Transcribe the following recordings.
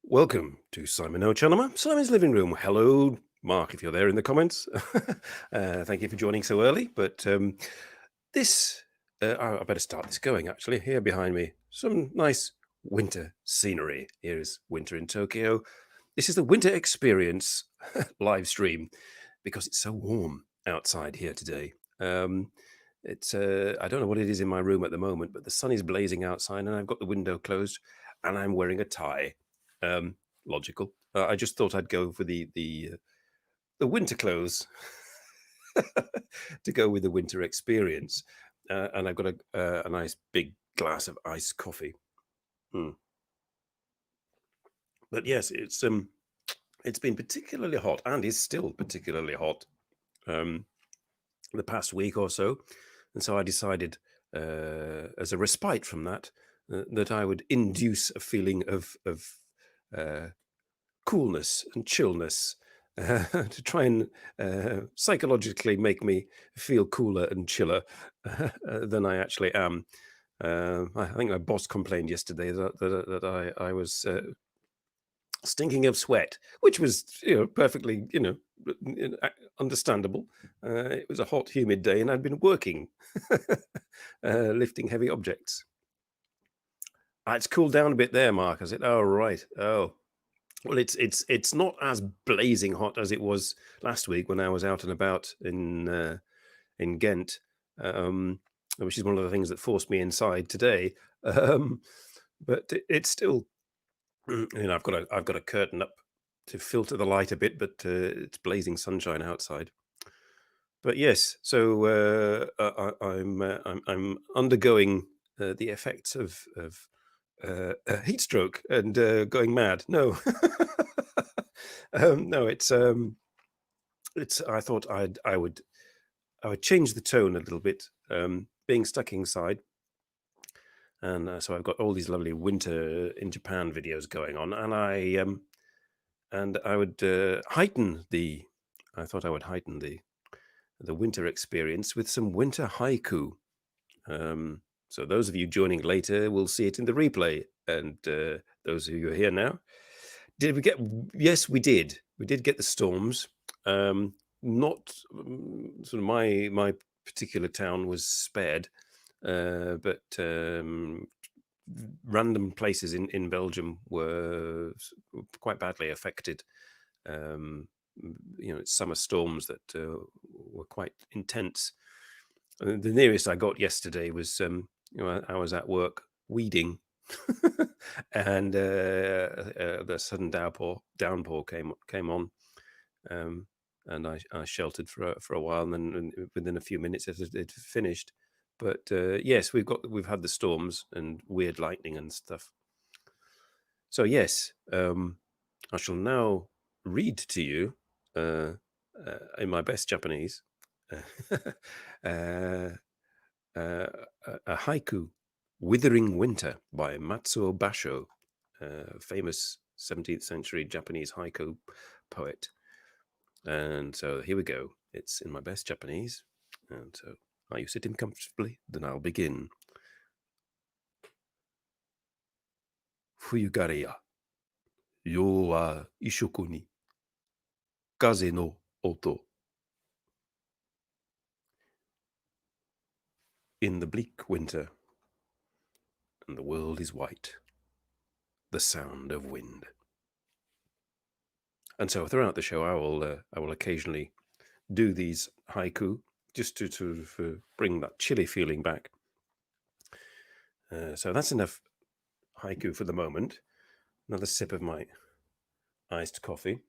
Welcome to NoChaNoMa, Simon's Living Room. Hello, Mark, if you're there in the comments. Thank you for joining so early. But I better start this going, actually. Here behind me, some nice winter scenery. Here is winter in Tokyo. This is the Winter Experience live stream because it's so warm outside here today. I don't know what it is in my room at the moment, but the sun is blazing outside and I've got the window closed and I'm wearing a tie. Logical. I just thought I'd go for the winter clothes to go with the winter experience, and I've got a nice big glass of iced coffee. But yes, it's been particularly hot and is still particularly hot the past week or so, and so I decided as a respite from that that I would induce a feeling of coolness and chillness to try and psychologically make me feel cooler and chiller than I actually am. I think my boss complained yesterday that I was stinking of sweat, which was perfectly understandable. It was a hot, humid day, and I'd been working, lifting heavy objects. It's cooled down a bit there, Mark. Is it? Oh, right. Oh. Well, it's not as blazing hot as it was last week when I was out and about in Ghent, which is one of the things that forced me inside today. But it's still, I've got a curtain up to filter the light a bit, but it's blazing sunshine outside. But yes, so I'm undergoing the effects of heat stroke and going mad. No, no, it's. I thought I would change the tone a little bit, being stuck inside, and so I've got all these lovely winter in Japan videos going on, and I would heighten the. I thought I would heighten the winter experience with some winter haiku. So those of you joining later will see it in the replay, and those of you who are here now, did we get? Yes, we did. We did get the storms. Not sort of my particular town was spared, but random places in Belgium were quite badly affected. Summer storms that were quite intense. The nearest I got yesterday was I was at work weeding, and the sudden downpour came on, and I sheltered for a while, and then within a few minutes it finished. But yes, we've had the storms and weird lightning and stuff. So yes, I shall now read to you in my best Japanese a haiku, "Withering Winter" by Matsuo Basho, famous 17th century Japanese haiku poet. And so here we go. It's in my best Japanese. And so are you sitting comfortably? Then I'll begin. 冬枯れや、夜は異色に、風の音。In the bleak winter, and the world is white, the sound of wind. And so throughout the show, I will occasionally do these haiku just to bring that chilly feeling back. So that's enough haiku for the moment. Another sip of my iced coffee.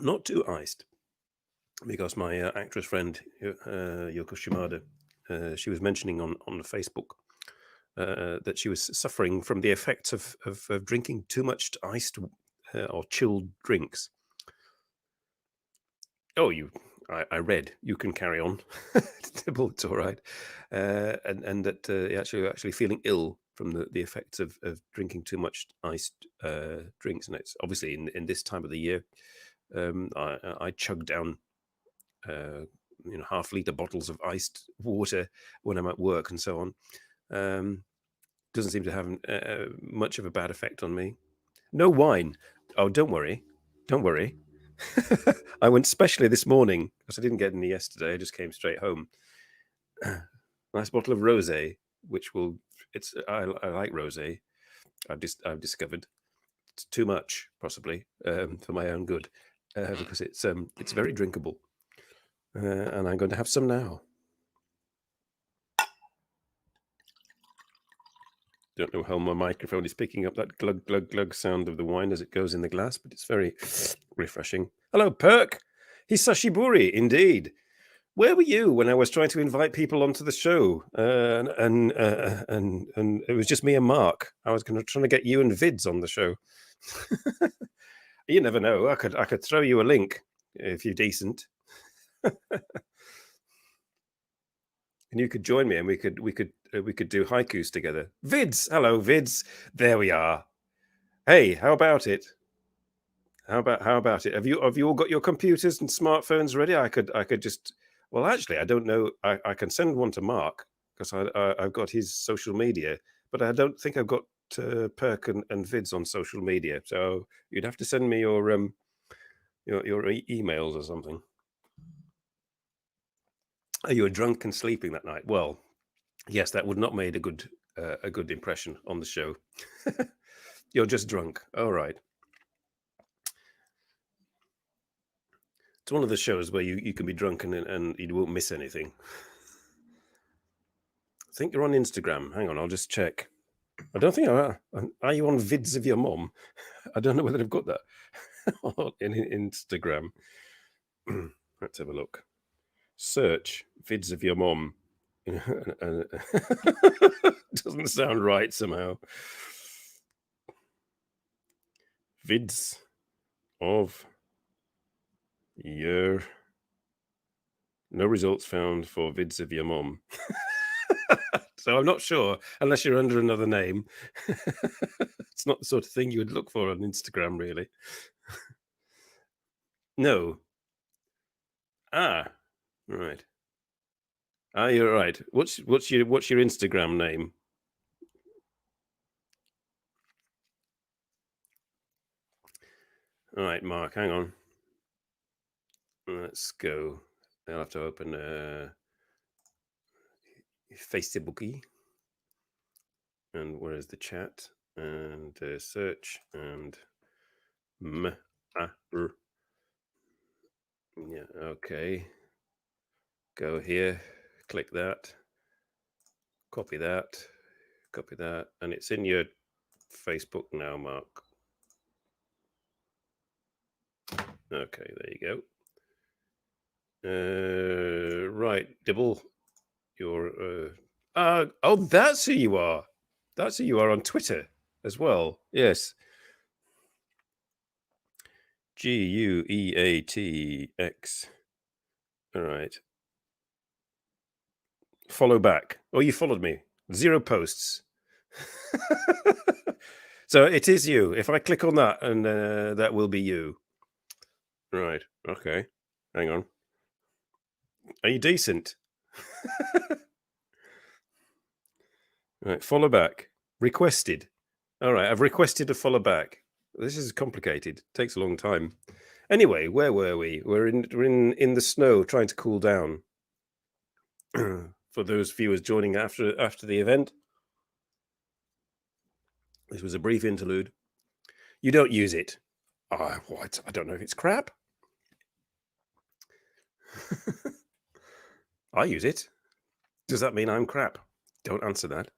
Not too iced, because my actress friend Yoko Shimada, she was mentioning on Facebook that she was suffering from the effects of drinking too much iced or chilled drinks. Oh, I read. You can carry on. It's all right. And that actually feeling ill from the effects of drinking too much iced drinks. And it's obviously in this time of the year, I chug down half-liter bottles of iced water when I'm at work and so on. Doesn't seem to have much of a bad effect on me. No wine. Oh, don't worry. Don't worry. I went specially this morning because I didn't get any yesterday. I just came straight home. Nice bottle of rosé, which will. I like rosé. I've discovered it's too much, possibly, for my own good, because it's very drinkable, and I'm going to have some now. Don't know how my microphone is picking up that glug glug glug sound of the wine as it goes in the glass, but it's very refreshing. Hello, Perk. Hisashiburi, indeed. Where were you when I was trying to invite people onto the show? And it was just me and Mark. I was trying to get you and Vids on the show. You never know. I could throw you a link if you're decent, and you could join me, and we could do haikus together. Vids, hello, Vids. There we are. Hey, how about it? How about it? Have you all got your computers and smartphones ready? I could just. Well, actually, I don't know. I can send one to Mark because I've got his social media, but I don't think I've got Perk and Vids on social media. So you'd have to send me your emails or something. Oh, you were drunk and sleeping that night. Well, yes, that would not made a good impression on the show. You're just drunk. All right. It's one of the shows where you can be drunk and you won't miss anything. I think you're on Instagram. Hang on, I'll just check. I don't think I are you on Vids of Your Mom? I don't know whether I've got that in Instagram. Let's have a look. Search Vids of Your Mom. Doesn't sound right somehow. Vids of Your. No results found for Vids of Your Mom. So I'm not sure, unless you're under another name. It's not the sort of thing you would look for on Instagram, really. No. Ah, right. Ah, you're right. What's your Instagram name? All right, Mark. Hang on. Let's go. I'll have to open Facebooky. And where is the chat? And search and yeah. Okay. Go here. Click that. Copy that. Copy that, and it's in your Facebook now, Mark. Okay, there you go. Right, Dibble, you're. Oh, that's who you are. That's who you are on Twitter as well. Yes. GUEATX. All right. Follow back. Oh, you followed me. 0 posts. So it is you. If I click on that, and that will be you. Right. Okay. Hang on. Are you decent? Right. Follow back. Requested. All right. I've requested a follow back. This is complicated. Takes a long time. Anyway, where were we? We're in the snow, trying to cool down. For those viewers joining after the event, this was a brief interlude. You don't use it. Oh, what? I don't know if it's crap. I use it. Does that mean I'm crap? Don't answer that.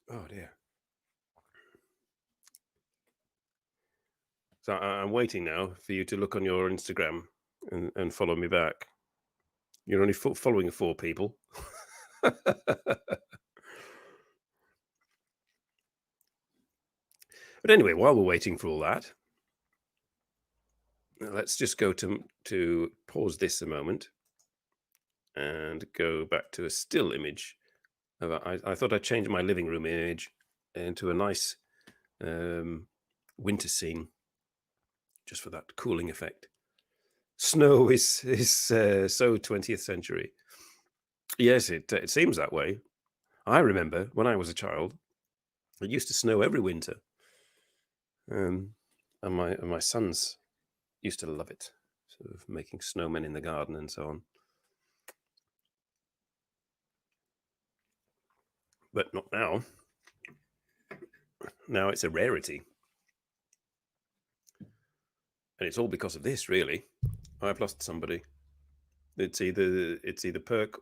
Oh dear. So I'm waiting now for you to look on your Instagram and follow me back. You're only following 4 people. But anyway, while we're waiting for all that, let's just go to pause this a moment and go back to a still image. I thought I'd change my living room image into a nice winter scene. just for that cooling effect. Snow is so 20th century. Yes, it seems that way. I remember when I was a child, it used to snow every winter, and my sons used to love it, sort of making snowmen in the garden and so on. But not now. Now it's a rarity. And it's all because of this, really. I've lost somebody. It's either Perk.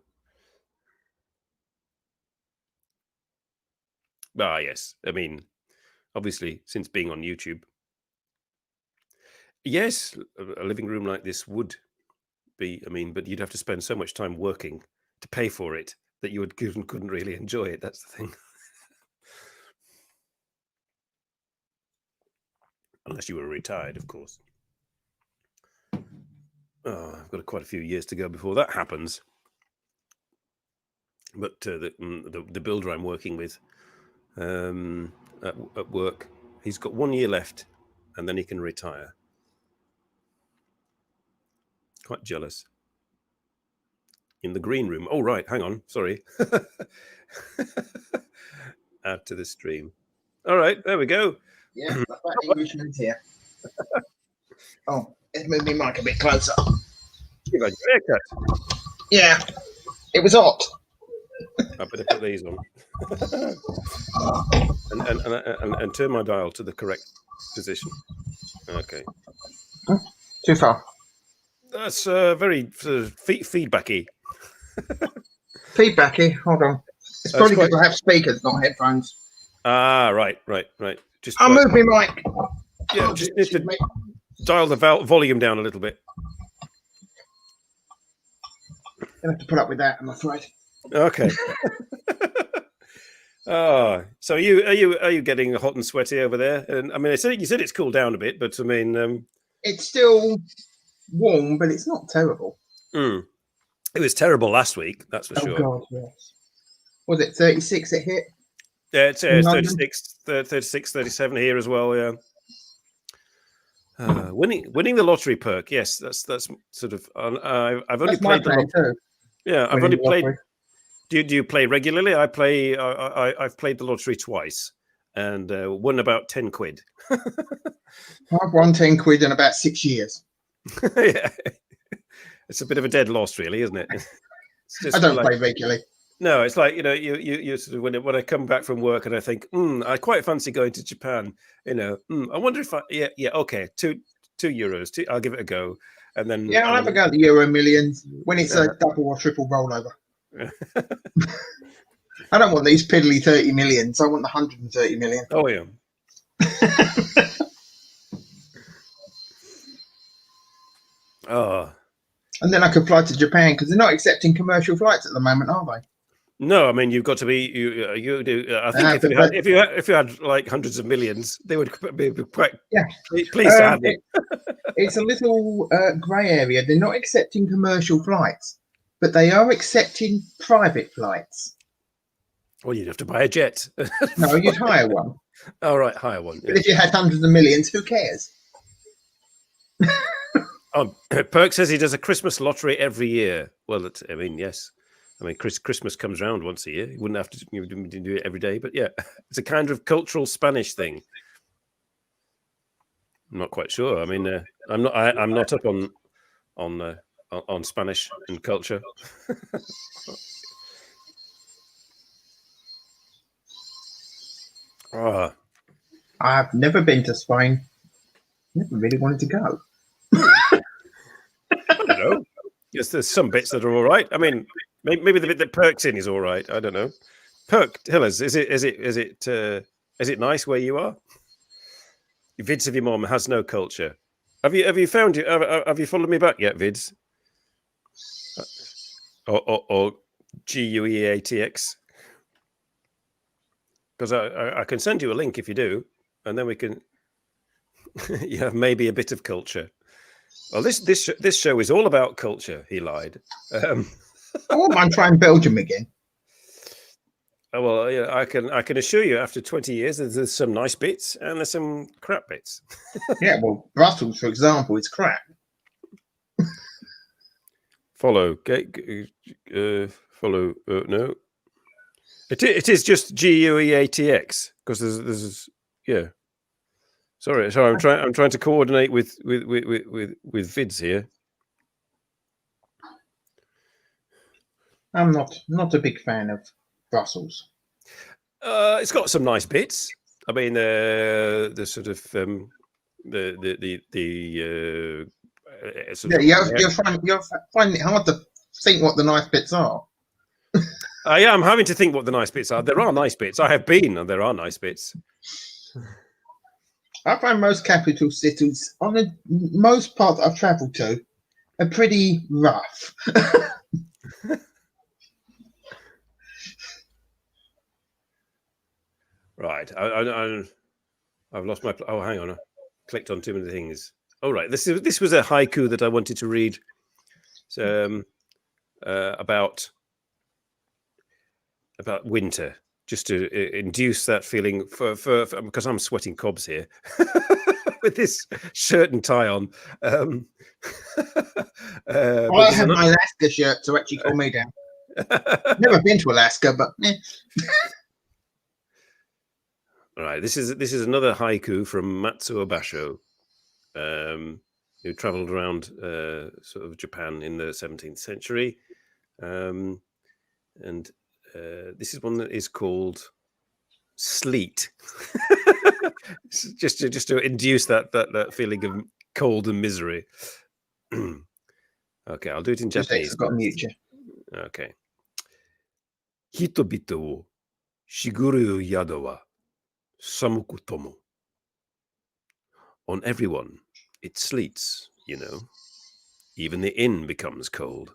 Ah, yes. I mean, obviously, since being on YouTube. Yes, a living room like this would be, I mean, but you'd have to spend so much time working to pay for it that you couldn't really enjoy it. That's the thing. Unless you were retired, of course. Oh, I've got quite a few years to go before that happens. But the builder I'm working with at work, he's got 1 year left, and then he can retire. Quite jealous. In the green room. Oh, right. Hang on. Sorry. Add to the stream. All right. There we go. Yeah, that Englishman's here. Oh, let's move my mic a bit closer. You've had your haircut. Yeah, it was hot. I better put these on. and turn my dial to the correct position. Okay. Too far. That's very feedbacky. Feedbacky. Hold on. It's probably because I have speakers, not headphones. Ah, right. Just I'll move my mic. Yeah, just need to dial the volume down a little bit. I'll have to put up with that, I'm afraid. Okay. Oh, so are you getting hot and sweaty over there? And I mean, you said it's cooled down a bit, but I mean, it's still warm, but it's not terrible. It was terrible last week, that's for sure. Oh God, yes. Was it 36 it hit? Yeah, it's 36, 37 here as well. Yeah. Winning the lottery perk. Yes, that's sort of. I've only played the lottery. Yeah, I've only played. Do you play regularly? I play. I've played the lottery twice and won about 10 quid. I've won 10 quid in about 6 years. Yeah, it's a bit of a dead loss, really, isn't it? I don't play regularly. No, it's like, you sort of, when I come back from work and I think, I quite fancy going to Japan. I wonder if okay, €2, I'll give it a go, and then I'll have a go at the Euro Millions when it's a double or triple rollover. I don't want these piddly 30 millions. I want the 130 million. Oh yeah. Oh. And then I could fly to Japan because they're not accepting commercial flights at the moment, are they? No, I mean, you've got to be. You do. I think if you had like hundreds of millions, they would be quite pleased to have it. It's a little grey area. They're not accepting commercial flights, but they are accepting private flights. Well, you'd have to buy a jet. No, you'd hire one. Oh, right, hire one. But if you had hundreds of millions, who cares? Perk says he does a Christmas lottery every year. Well, I mean, yes. I mean, Christmas comes around once a year. You wouldn't have to do it every day, but yeah, it's a kind of cultural Spanish thing. I'm not quite sure. I mean, I'm not up on Spanish and culture. I've never been to Spain. Never really wanted to go. I don't know. Yes, there's some bits that are all right. I mean, maybe the bit that Perk's in is all right. I don't know. Perk, tell us, is it nice where you are? Vids of your mom has no culture. Have you found you? Have you followed me back yet, Vids? Or GUEATX? Because I can send you a link if you do, and then we can. You have maybe a bit of culture. Well, this show is all about culture. He lied. I wouldn't mind trying Belgium again. Well, yeah, I can assure you, after 20 years, there's some nice bits and there's some crap bits. Yeah, well, Brussels, for example, is crap. Follow, follow. No, it is just GUEATX because there's yeah. Sorry. I'm trying to coordinate with vids here. I'm not a big fan of Brussels. It's got some nice bits. I mean, the sort of sort Yeah, of, you're finding it hard to think what the nice bits are. yeah, I'm having to think what the nice bits are. There are nice bits. I have been, and there are nice bits. I find most capital cities, on the most part I've travelled to, are pretty rough. Right. I've lost my. Oh, hang on. I clicked on too many things. Oh, right. This was a haiku that I wanted to read. About winter, just to induce that feeling for because I'm sweating cobs here with this shirt and tie on. I have my Alaska shirt to actually cool me down. Never been to Alaska, but All right, this is another haiku from Matsuo Basho, who travelled around sort of Japan in the 17th century, and this is one that is called Sleet. just to induce that feeling of cold and misery. Okay, I'll do it in Japanese. I've got to mute you. Okay. Hitobito wo shiguru yado wa samuku tomo. On everyone, it sleets, you know. Even the inn becomes cold.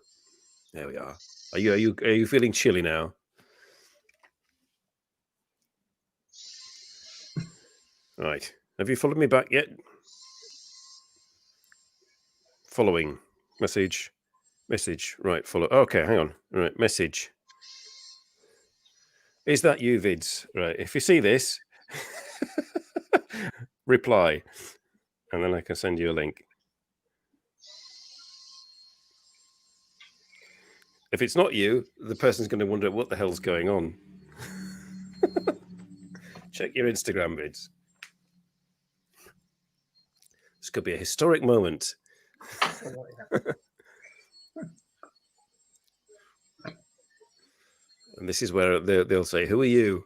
There we are. Are you feeling chilly now? Right. Have you followed me back yet? Following. Message. Right, follow. Okay, hang on. Right, message. Is that you, Vids? Right. If you see this, reply. And then I can send you a link. If it's not you, the person's going to wonder what the hell's going on. Check your Instagram, Vids. This could be a historic moment. And this is where they'll say, "Who are you?"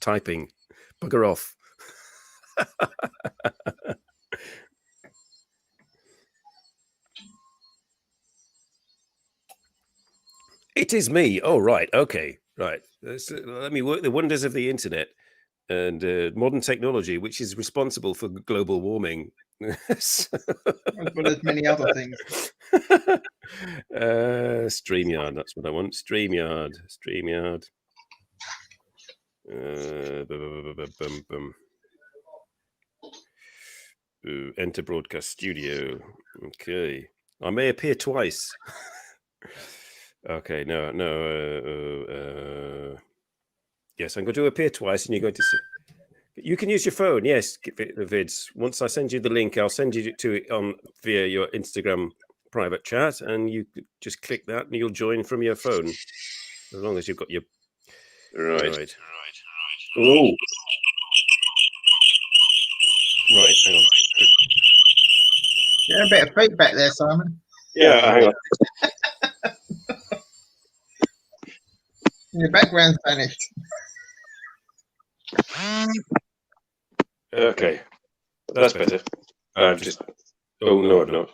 Typing. Bugger off. It is me. Oh, right. Okay. Right. Let me work the wonders of the internet and modern technology, which is responsible for global warming. As well as many other things. StreamYard, that's what I want. StreamYard. Enter broadcast studio. Okay. I may appear twice. Okay, no. Yes, I'm going to appear twice, and you're going to see. You can use your phone, yes, Vids. Once I send you the link, I'll send you to it via your Instagram private chat, and you just click that, and you'll join from your phone, as long as you've got your right. Oh, right. Hang on. Yeah, a bit of feedback there, Simon. Yeah, hang on. Your background's vanished. Okay, that's better. I'm just. Oh no, I'm not.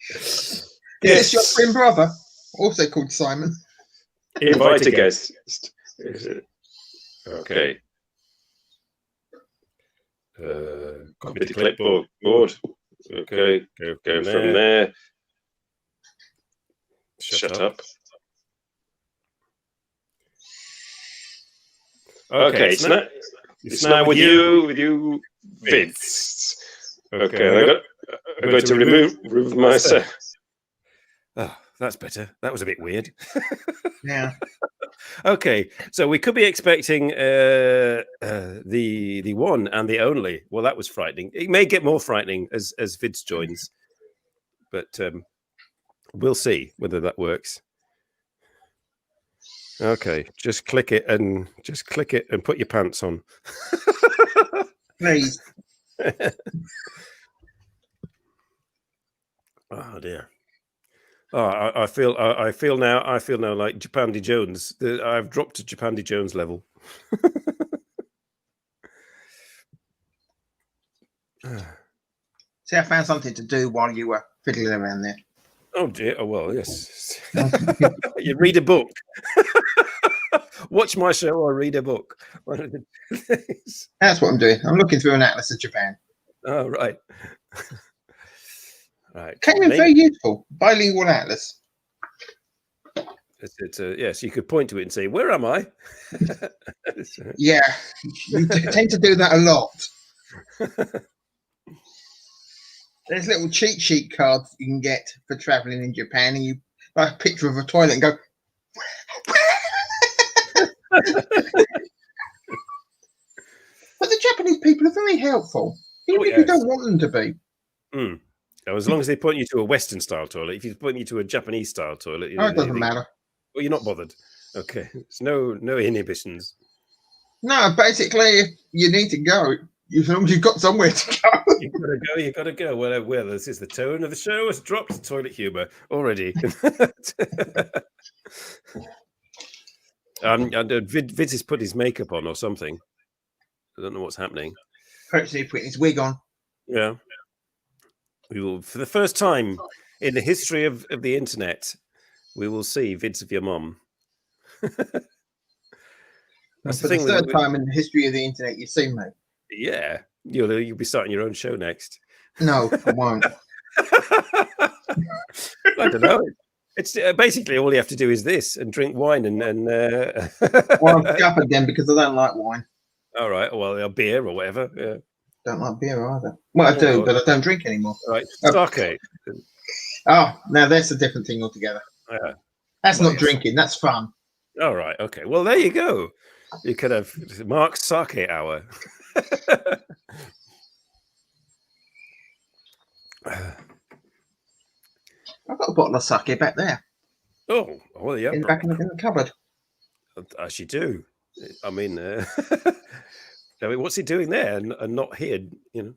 Is this your twin brother, also called Simon? Invite a guest. Okay. Copy the clipboard. Okay, go from there. Shut up. Okay, it's now with you, Vids. Okay, I'm going to remove myself. Oh, that's better. That was a bit weird. Yeah. Okay, so we could be expecting the one and the only. Well, that was frightening. It may get more frightening as Vids joins, but we'll see whether that works. Okay, just click it and put your pants on. Please. Oh dear. Oh, I feel now like Japandi Jones. I've dropped to Japandi Jones level. See, I found something to do while you were fiddling around there. Oh dear. Oh well, yes. You read a book. Watch my show or read a book. That's what I'm doing. I'm looking through an atlas of Japan. Oh right. Right. Came in very useful. Bilingual atlas. It's yes, you could point to it and say, "Where am I?" Yeah, you tend to do that a lot. There's little cheat sheet cards you can get for traveling in Japan, and you like a picture of a toilet and go. But the Japanese people are very helpful, even if you don't want them to be. Mm. As long as they point you to a Western style toilet. If you point you to a Japanese style toilet, It doesn't matter. Well, you're not bothered. Okay, there's no inhibitions. No, basically, if you need to go, as long as you've got somewhere to go. You gotta go. Well, this is the tone of the show. Has dropped toilet humor already. Vids has put his makeup on or something. I don't know what's happening. Perhaps he's putting his wig on. Yeah. We will, for the first time in the history of the internet, we will see Vids of your mum. That's for the third time in the history of the internet you've seen me. Yeah. You'll be starting your own show next. No, I won't. I don't know. It's basically all you have to do is this and drink wine and Well, I'm scuppered then because I don't like wine. All right. Well, beer or whatever. Yeah. Don't like beer either. Well, I do, but I don't drink anymore. Right. Sake. Oh, now that's a different thing altogether. Yeah. That's not drinking. That's fun. All right. Okay. Well, there you go. You could have Mark's sake hour. I've got a bottle of sake back there. Oh, well, yeah. Back in the cupboard. As you do. I mean, what's he doing there and not here,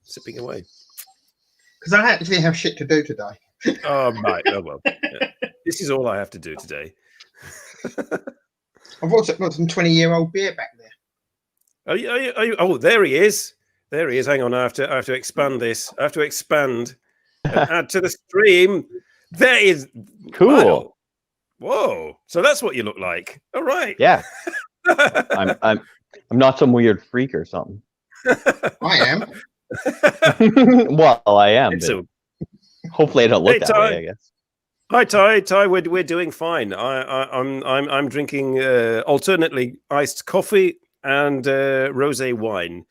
sipping away? Because I actually have shit to do today. Oh, right. Oh, well. Yeah. This is all I have to do today. I've also got some 20-year-old beer back there. Are you? Oh, there he is. There he is. Hang on. I have to expand this. I have to expand and add to the stream. There is. Cool. Wow. Whoa. So that's what you look like. All right. Yeah. I'm not some weird freak or something. I am. Well, I am. So, hopefully, I don't look that way. I guess. Hi, Ty. We're doing fine. I'm drinking alternately iced coffee and rosé wine,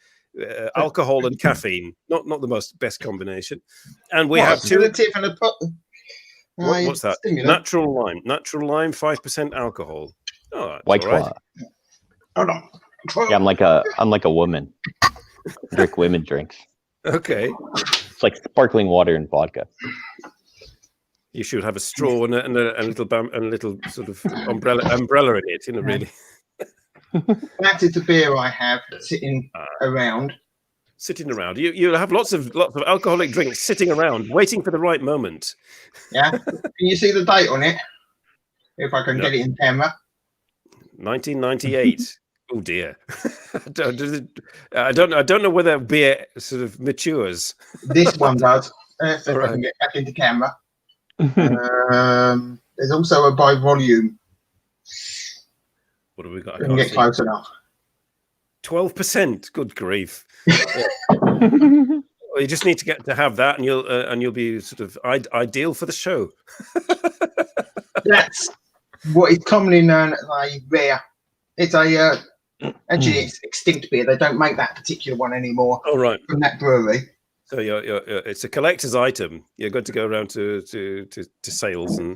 alcohol and caffeine. Not the best combination. And we have two. What's that? Natural lime, 5% alcohol. Oh, White Claw. Hold on. Yeah, I'm like a woman. Drink women drinks. Okay. It's like sparkling water and vodka. You should have a straw and a little sort of umbrella in it, really. That is the beer I have sitting around. Sitting around. You'll have lots of alcoholic drinks sitting around, waiting for the right moment. Yeah. Can you see the date on it? If I can get it in camera. 1998. Oh dear. I don't know whether beer sort of matures. This one does. If I can get back into camera. There's also a by volume. What have we got? I can get close enough. 12%. Good grief. Well, you just need to have that, and you'll be sort of ideal for the show. That's what is commonly known as a rare. It's actually it's extinct beer. They don't make that particular one anymore. Oh right. From that brewery. So it's a collector's item. You're going to go around to sales and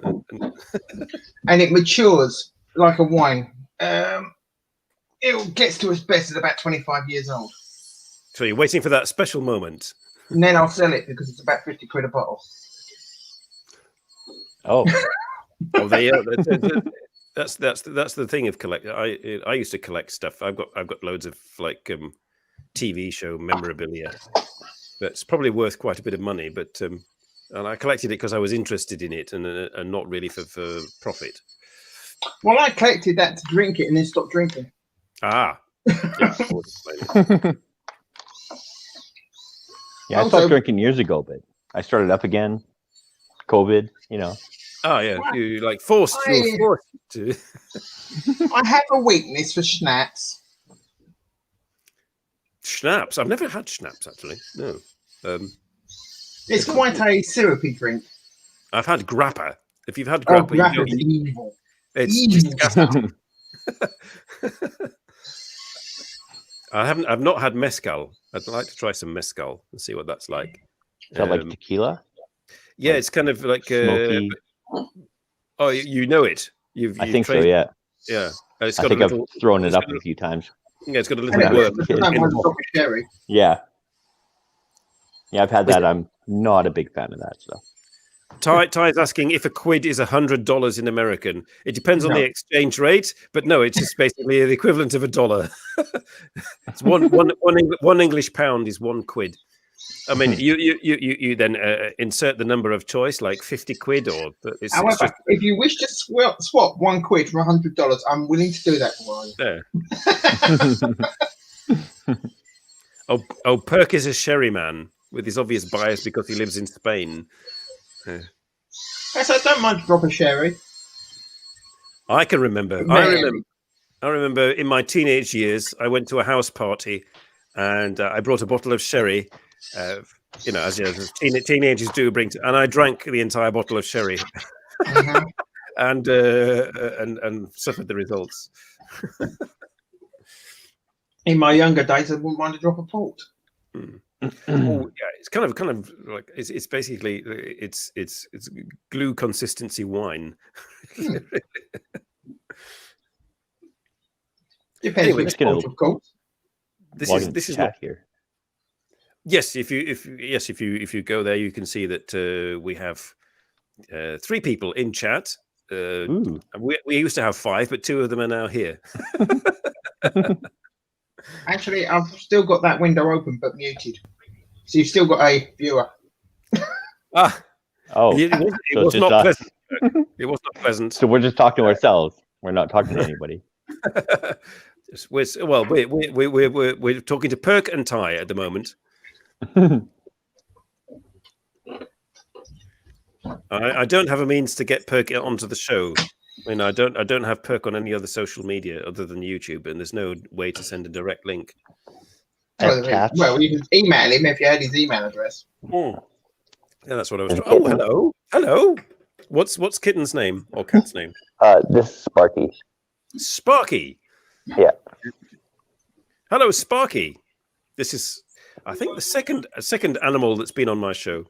And it matures like a wine. It gets to its best at about 25 years old. so you're waiting for that special moment. And then I'll sell it because it's about 50 quid a bottle. Oh, Oh, that's the thing of collect. I used to collect stuff. I've got loads of like TV show memorabilia. That's probably worth quite a bit of money, but and I collected it because I was interested in it and not really for profit. Well, I collected that to drink it and then stopped drinking. Ah, yeah. I would explain it. yeah. I Also- stopped drinking years ago, but I started up again. COVID, you know. Oh yeah, you like forced. You were forced to. I have a weakness for schnapps. Schnapps. I've never had schnapps actually. No. It's quite a syrupy drink. I've had grappa. If you've had Oh, grappa, grappa is evil. it's Evil. disgusting. I've not had mezcal. I'd like to try some mezcal and see what that's like. Is that like tequila? Yeah, it's kind of like Smoky. oh, you know it. I think so. Yeah. Yeah. It's I got think a I've little, thrown it it's up got a few times. Yeah, it's got a And little Yeah. worm. it's not one drop of sherry. Yeah. Yeah, I've had that. I'm not a big fan of that stuff. Ty is asking if a quid is $100 in American. It depends on No. the exchange rate, but no, it's just basically the equivalent of $1. It's one English pound is 1 quid. I mean, you then insert the number of choice, like 50 quid, or it's However, just if you wish to swap 1 quid for $100, I'm willing to do that for you. there. Oh, Perk is a sherry man with his obvious bias because he lives in Spain. Yes, I don't mind a drop of sherry. I can remember. I remember in my teenage years, I went to a house party, and I brought a bottle of sherry. As teenagers do bring, and I drank the entire bottle of sherry, Mhm. and suffered the results. In my younger days, I wouldn't mind a drop of port. Oh, yeah, it's kind of like it's basically it's glue consistency wine. Depends Anyway, which port, of course. This Logging is chat not, here. yes. If you go there, you can see that we have 3 people in chat. Ooh. We used to have 5, but 2 of them are now here. Actually, I've still got that window open but muted. So you've still got a viewer. Ah, Oh, it so was it's not just us. pleasant. It was not pleasant. So we're just talking to ourselves. We're not talking to anybody. We're talking to Perk and Ty at the moment. I don't have a means to get Perk onto the show. I mean, I don't have Perk on any other social media other than YouTube, and there's no way to send a direct link. Well, you can email him if you had his email address. Yeah, that's what I was. Oh, hello. What's Kitten's name or cat's name? This is Sparky. Sparky. Yeah. Hello, Sparky. This is, I think, the second animal that's been on my show.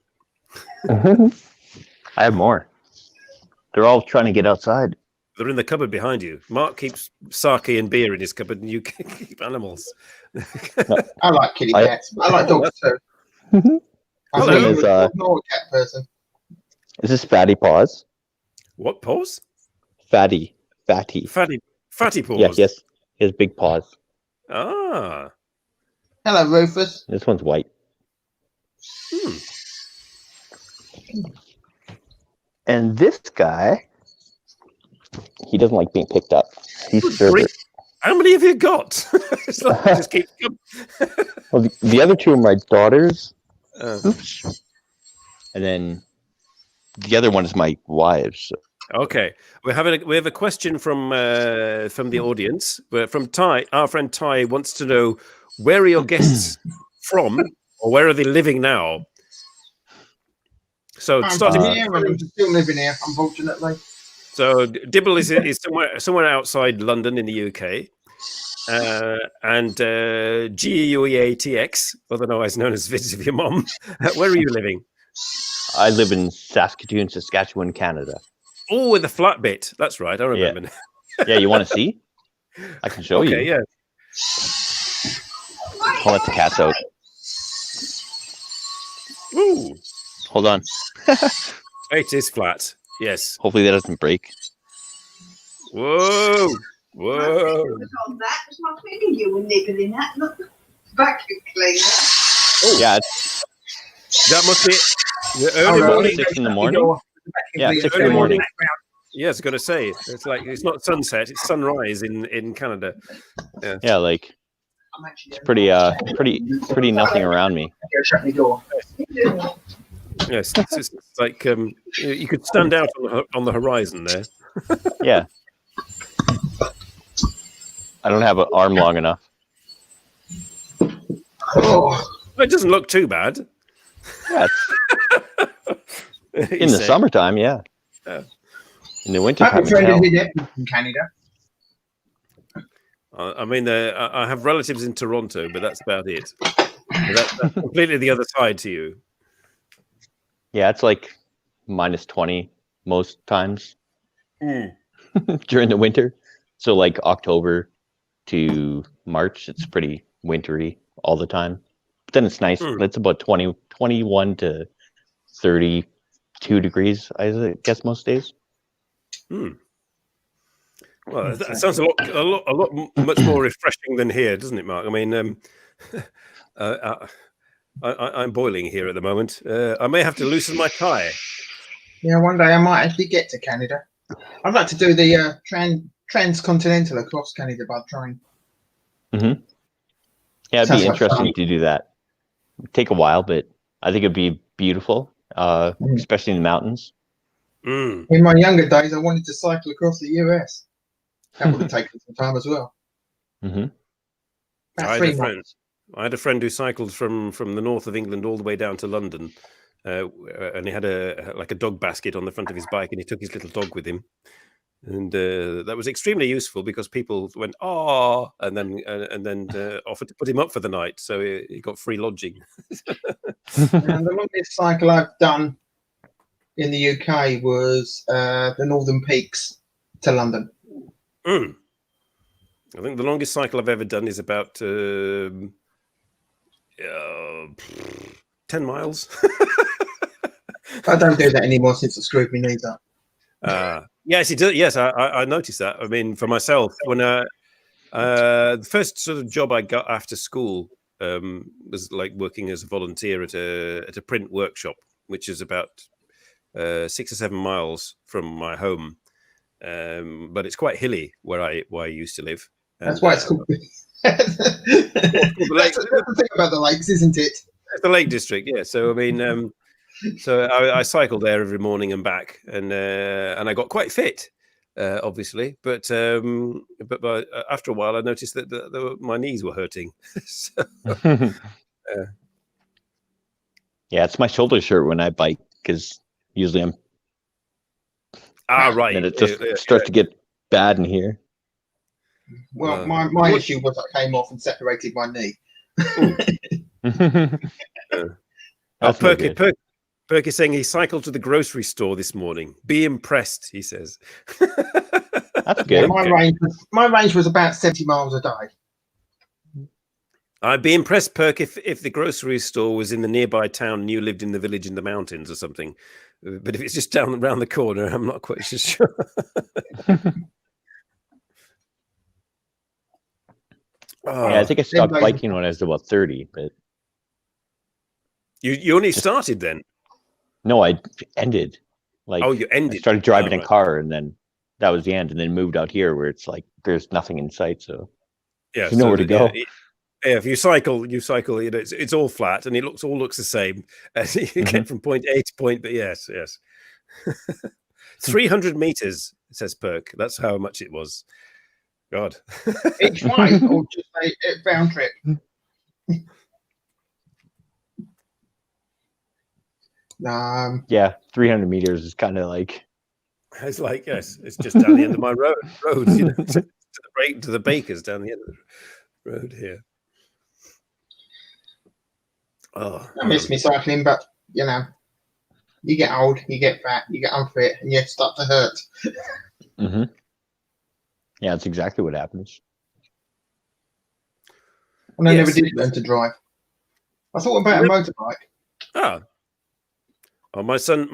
I have more. They're all trying to get outside. They're in the cupboard behind you. Mark keeps sake and beer in his cupboard, and you keep animals. I like kitty cats. I like dogs too. I'm Hello. not a cat person. Is this Fatty Paws? What paws? Fatty. Fatty paws. Yeah, yes. He has big paws. Ah. Hello, Rufus. This one's white. And this guy, he doesn't like being picked up. He's Sherbert. How many have you got? Just keep. Well, the other 2 are my daughters. Uh, Oops. And then the other one is my wives. okay, we have a question from the audience. From Ty, our friend Ty wants to know, where are your guests from, or where are they living now? So I'm starting here and I'm still living here, unfortunately. So Dibble is somewhere outside London in the UK. And GUEATX, otherwise known as Visit of Your Mom. Where are you living? I live in Saskatoon, Saskatchewan, Canada. Oh, with the flat bit. That's right. I remember. Yeah. Yeah, you want to see? I can show you. Okay, yeah. I'll let the cats out. Ooh, Hold on. it is flat. Yes. Hopefully that doesn't break. Whoa. Whoa. On that. It's my finger you were nibbling at, not the vacuum cleaner. Oh, Yeah, that must be the Oh, early no, morning. 6 in the morning. Yeah, 6 in the morning. Yeah, I was going to say it's like it's not sunset; it's sunrise in Canada. Yeah, like it's pretty nothing around me. Shut the door. Yes, it's like you could stand out on the horizon there. Yeah. I don't have an arm long enough. Oh, It doesn't look too bad. Yeah, in the summertime, yeah. Yeah. In the winter I have a time, friend hell. in here from Canada. I mean, I have relatives in Toronto, but that's about it. That's completely the other side to you. Yeah, it's like -20 most times during the winter. So like October to March, it's pretty wintry all the time. But then it's nice. It's about 21 to 32 degrees, I guess, most days. Well, that sounds a lot much more refreshing than here, doesn't it, Mark? I mean, I'm boiling here at the moment. I may have to loosen my tie. Yeah, one day I might actually get to Canada. I'd like to do the transcontinental across Canada by train. Mm-hmm. Yeah, it'd Sounds be like interesting fun. to do that. It'd take a while, but I think it'd be beautiful, especially in the mountains. Mm. In my younger days, I wanted to cycle across the US. That would have taken some time as well. Mm-hmm. About 3 months. I had a friend who cycled from the north of England all the way down to London, and he had a dog basket on the front of his bike, and he took his little dog with him, and that was extremely useful because people went and then offered to put him up for the night, so he got free lodging. And the longest cycle I've done in the UK was the Northern Peaks to London. I think the longest cycle I've ever done is about 10 miles. I don't do that anymore since I screwed my knees up. Yes, it does. Yes, I noticed that. I mean, for myself, when the first sort of job I got after school was like working as a volunteer at a print workshop, which is about 6 or 7 miles from my home. But it's quite hilly where I used to live. That's why it's called. That's the thing about the lakes, isn't it? It's the Lake District, yeah. So I mean, so I cycled there every morning and back, and I got quite fit, obviously. But after a while, I noticed that my knees were hurting. So, Yeah, it's my shoulder shirt when I bike because usually I'm. right. And it just starts to get bad in here. Well, my issue was I came off and separated my knee. Perk is saying he cycled to the grocery store this morning. Be impressed, he says. That's good. My range was about 70 miles a day. I'd be impressed, Perk, if the grocery store was in the nearby town and you lived in the village in the mountains or something. But if it's just down around the corner, I'm not quite so sure. Yeah, I think I stopped biking when I was about 30, but you only started then? No, I ended. Like, you ended. I started driving a car, and then that was the end. And then moved out here, where it's like there's nothing in sight, so yeah, you know where to go. Yeah, if you cycle, you know, it's all flat and it all looks the same as you get from point A to point B. Yes. 300 meters, says Perk. That's how much it was. God. Each way, or just a round trip? Yeah, 300 meters is kind of like. It's like, yes, it's just down the end of my road, you know. to the bakers down the end of the road here. Oh, I miss me cycling, but you know, you get old, you get fat, you get unfit, and you start to hurt. Mm-hmm. Yeah, that's exactly what happens. And I never Yes. did learn to drive. I thought about a motorbike. Ah. Oh, my son.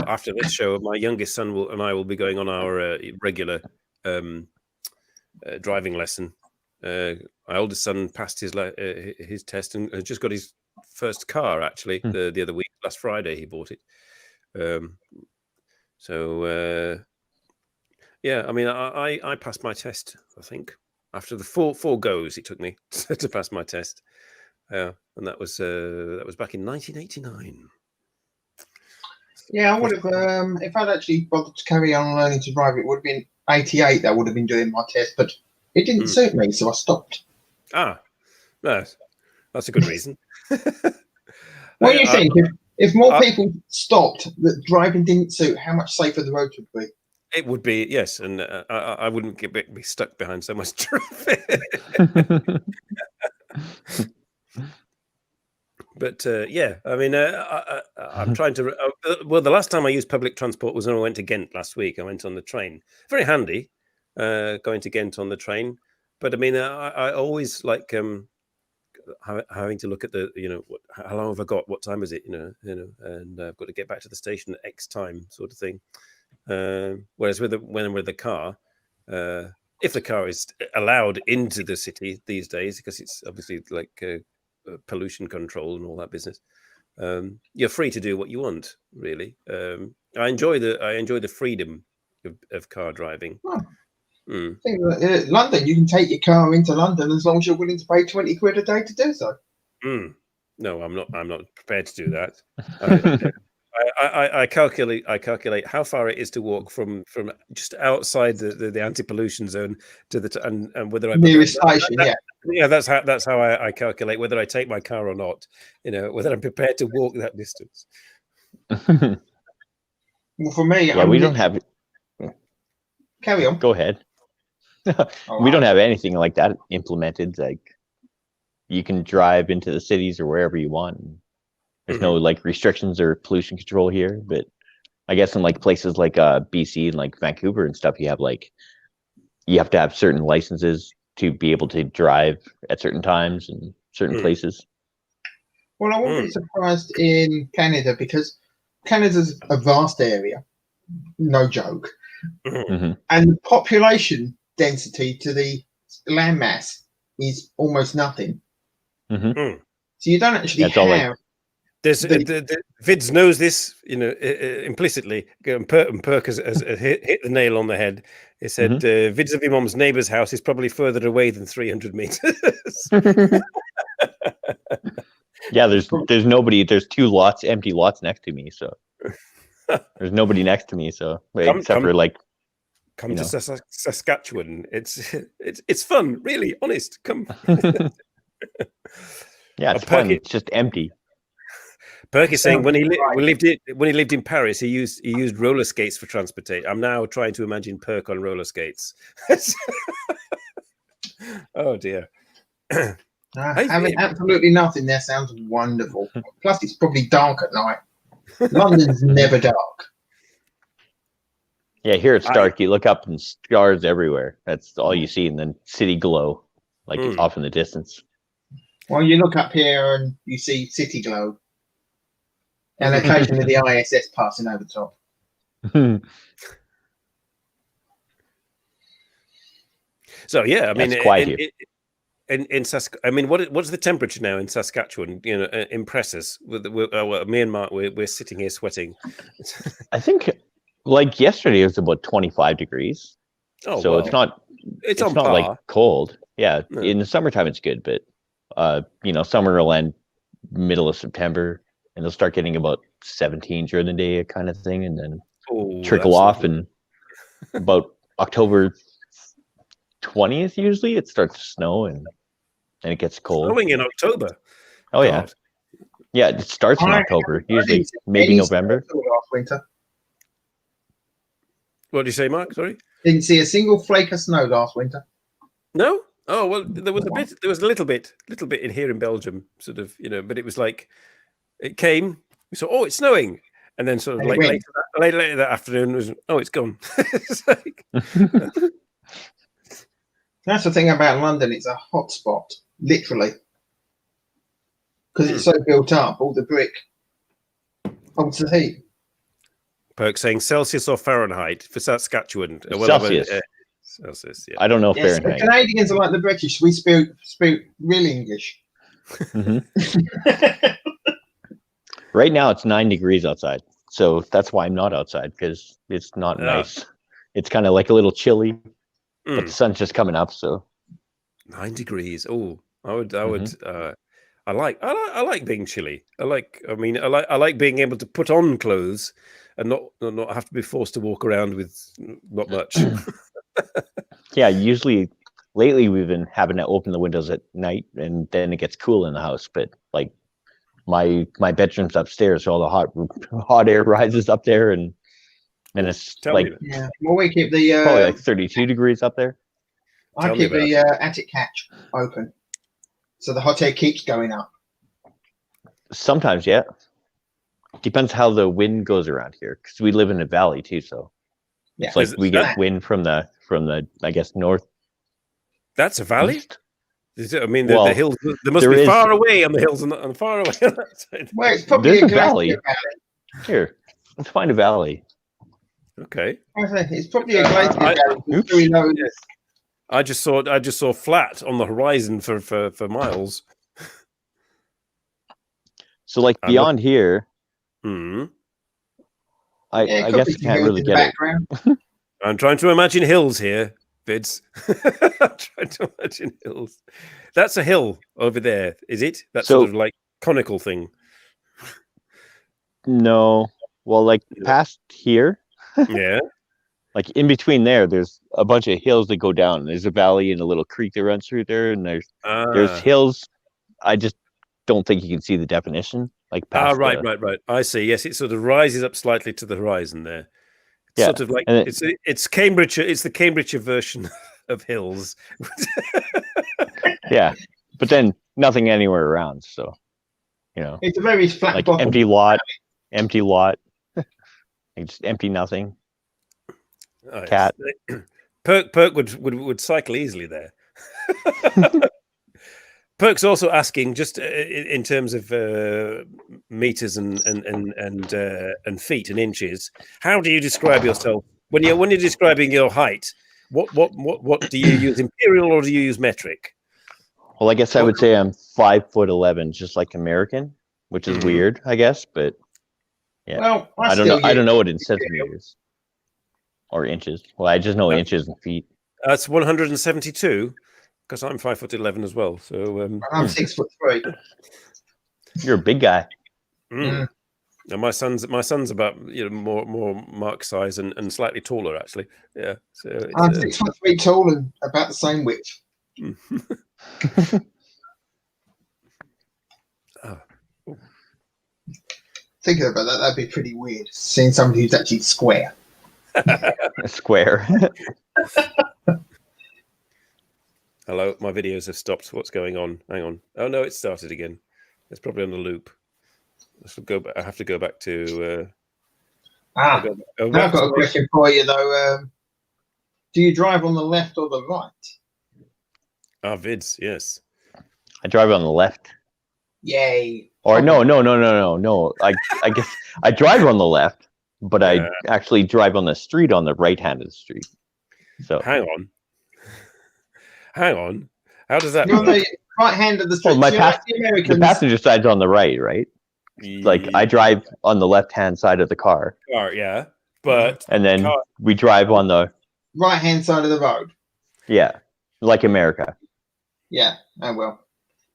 After this show, my youngest son and I will be going on our regular driving lesson. My oldest son passed his test and has just got his first car. Actually, the other week, last Friday, he bought it. Yeah, I mean, I passed my test. I think after the four goes, it took me to pass my test. And that was back in 1989. Yeah, I would have. If I'd actually bothered to carry on learning to drive, it would have been 88. That would have been doing my test, but it didn't suit me, so I stopped. Ah, no, that's a good reason. What do you think? If more people stopped, that driving didn't suit, how much safer the roads would be? It would be, yes, and I wouldn't be stuck behind so much traffic. But yeah, I mean, I'm trying to. Well, the last time I used public transport was when I went to Ghent last week. I went on the train. Very handy going to Ghent on the train. But I mean, I always like having to look at how long have I got? What time is it? And I've got to get back to the station at X time, sort of thing. Whereas when with the car, if the car is allowed into the city these days, because it's obviously like pollution control and all that business, you're free to do what you want. Really, I enjoy the freedom of car driving. Oh. I think London, you can take your car into London as long as you're willing to pay 20 quid a day to do so. No, I'm not prepared to do that. I calculate how far it is to walk from just outside the anti-pollution zone to and whether I nearest station. Yeah, that's how I calculate whether I take my car or not. Whether I'm prepared to walk that distance. Well, for me, yeah, we don't have. Carry on. Go ahead. We don't have anything like that implemented. Like, you can drive into the cities or wherever you want. There's no like restrictions or pollution control here, but I guess in like places like BC and like Vancouver and stuff, you have to have certain licenses to be able to drive at certain times and certain places. Well, I wouldn't be surprised in Canada, because Canada's a vast area, no joke, and the population density to the landmass is almost nothing. So you don't actually have. The Vids knows this, implicitly. And Perk has hit the nail on the head. He said, "Vids of your mom's neighbour's house is probably further away than 300 meters." Yeah, there's nobody. There's two empty lots next to me, so there's nobody next to me. So except for like, come to Saskatchewan. It's fun, really. Honest, come. Yeah, it's fun. It's just empty. Perk is saying when he lived in Paris, he used roller skates for transportation. I'm now trying to imagine Perk on roller skates. Oh dear. Having absolutely nothing there sounds wonderful. Plus, it's probably dark at night. London's never dark. Yeah, here it's dark. You look up and stars everywhere. That's all you see, and then city glow, like off in the distance. Well, you look up here and you see city glow, and occasionally the ISS passing over top. So yeah, I mean, it's quiet here. I mean, what's the temperature now in Saskatchewan? Impress us. Me and Mark, we're sitting here sweating. I think, like yesterday, it was about 25 degrees. Oh, so well, it's not like cold. Yeah, in the summertime it's good, but summer will end middle of September, and they'll start getting about 17 during the day, kind of thing, and then trickle off. And about October 20th, usually it starts to snow and it gets cold. Snowing in October. Oh God. Yeah, it starts in October, usually maybe November. Last winter. What do you say, Mark? Sorry. Didn't see a single flake of snow last winter. No? Oh well, there was a bit. There was a little bit in here in Belgium, sort of, but it was like it came. We saw, oh, it's snowing, and then sort of And it later went. that afternoon was, oh, it's gone. It's like, That's the thing about London. It's a hot spot, literally, because it's so built up. All the brick holds the heat. Perk saying Celsius or Fahrenheit for Saskatchewan. Celsius. Celsius. Yeah. I don't know Yes, Fahrenheit. the Canadians are like the British. We speak real English. Right now it's 9 degrees outside, so that's why I'm not outside, because it's not nice. It's kind of like a little chilly, but the sun's just coming up. So 9 degrees. Oh, I would. I like being chilly. I like being able to put on clothes and not have to be forced to walk around with not much. Yeah, usually lately we've been having to open the windows at night, and then it gets cool in the house. But like my bedroom's upstairs, so all the hot air rises up there, and it's yeah. Well, we keep the probably like 32 degrees up there. I keep the attic hatch open, so the hot air keeps going up. Sometimes, yeah. Depends how the wind goes around here, because we live in a valley too. So yeah, it's like we get wind from the I guess north. That's a valley. I mean, Well, the hills. There must be far away on the hills and far away on that side. Well, it's probably There's a a valley. valley. Here, let's find a valley. Okay. It's probably a glacier valley. Yes. I just saw flat on the horizon for miles. So like beyond here, Hmm. I guess you can't really get it. I'm trying to imagine hills here, Vids. I'm trying to imagine hills. That's a hill over there, is it? That's sort of like conical thing. No. Well, like past here. Yeah. Like in between there's a bunch of hills that go down. There's a valley and a little creek that runs through there, and there's hills. I just don't think you can see the definition. Like past right. I see. Yes, it sort of rises up slightly to the horizon there. It's sort of like it's Cambridge. It's the Cambridgeshire version of hills. Yeah, but then nothing anywhere around. So, it's a very flat, like bottom. empty lot, like just empty nothing. Cat. Perk would cycle easily there. Perk's also asking, just in terms of meters and feet and inches, how do you describe yourself when you're describing your height? What do you use, imperial or do you use metric? Well, I guess I would say I'm 5'11", just like American, which is weird, I guess, but yeah. Well, I don't know what in centimeters or inches. Well, I just know inches and feet. That's 172. Because I'm 5'11" as well, so I'm 6'3". You're a big guy. And my son's about more Mark size and slightly taller actually. Yeah, so I'm 6'3" tall and about the same width. Thinking about that, that'd be pretty weird. Seeing somebody who's actually square. Square. Hello, my videos have stopped. What's going on? Hang on. Oh no, it started again. It's probably on the loop. I have to go back to. I've got a question for you though. Do you drive on the left or the right? Vids, yes. I drive on the left. Yay! Or no. I guess I drive on the left, but I actually drive on the street on the right hand of the street. So hang on. How does that? You're on the right hand of the street. Well, the passenger side's on the right? Like I drive on the left hand side of the car. Yeah, but and then we drive on the right hand side of the road. Yeah, like America. Yeah. Oh well.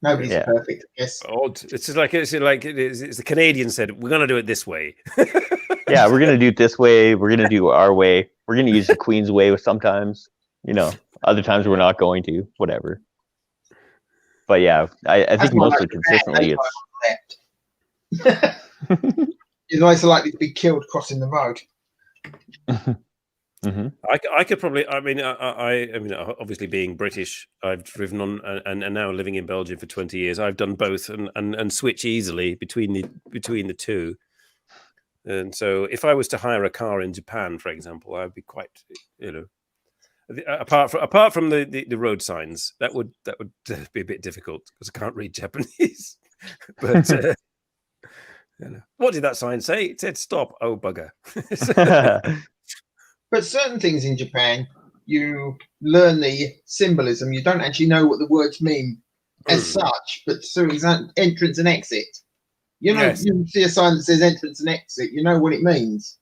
Nobody's perfect, I guess. It's the Canadian said, we're going to do it this way. Yeah, we're going to do it this way. We're going to do our way. We're going to use the Queen's way sometimes. Other times we're not going to. Whatever. But yeah, I think mostly consistently it's. You're less likely to be killed crossing the road. I could probably. I mean, obviously being British, I've driven on and now living in Belgium for 20 years. I've done both and switch easily between the two. And so, if I was to hire a car in Japan, for example, I'd be quite, apart from the road signs, that would be a bit difficult because I can't read Japanese. But what did that sign say? It said stop. Oh bugger. But certain things in Japan, you learn the symbolism. You don't actually know what the words mean as such, but through entrance and exit. You know, you see a sign that says entrance and exit, you know what it means.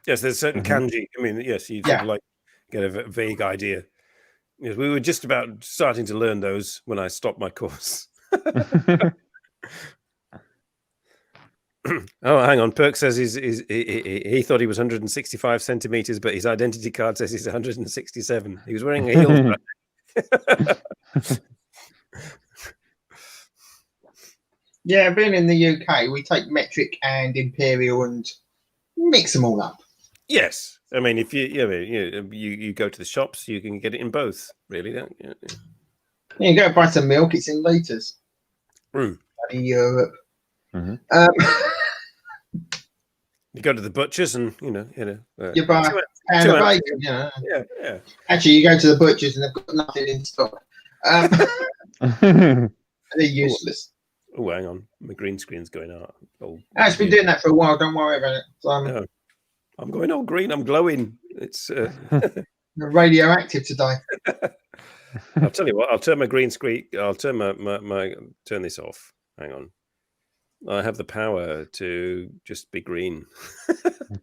Yes, there's certain kanji. I mean, yes, you sort of like get a vague idea. Yes, we were just about starting to learn those when I stopped my course. Oh, hang on. Perk says he thought he was 165 centimeters, but his identity card says he's 167. He was wearing heels. Yeah, being in the UK, we take metric and imperial and mix them all up. Yes, I mean if you go to the shops, you can get it in both. Really, don't you? You go buy some milk; it's in litres. Bloody Europe. You go to the butchers and you buy a pound of bacon. Yeah. Actually, you go to the butchers and they've got nothing in stock. They're useless. Oh, hang on, my green screen's going out. It's been doing that for a while. Don't worry about it, Simon. No, I'm going all green. I'm glowing. It's radioactive today. I'll tell you what. I'll turn my green screen. I'll turn turn this off. Hang on. I have the power to just be green.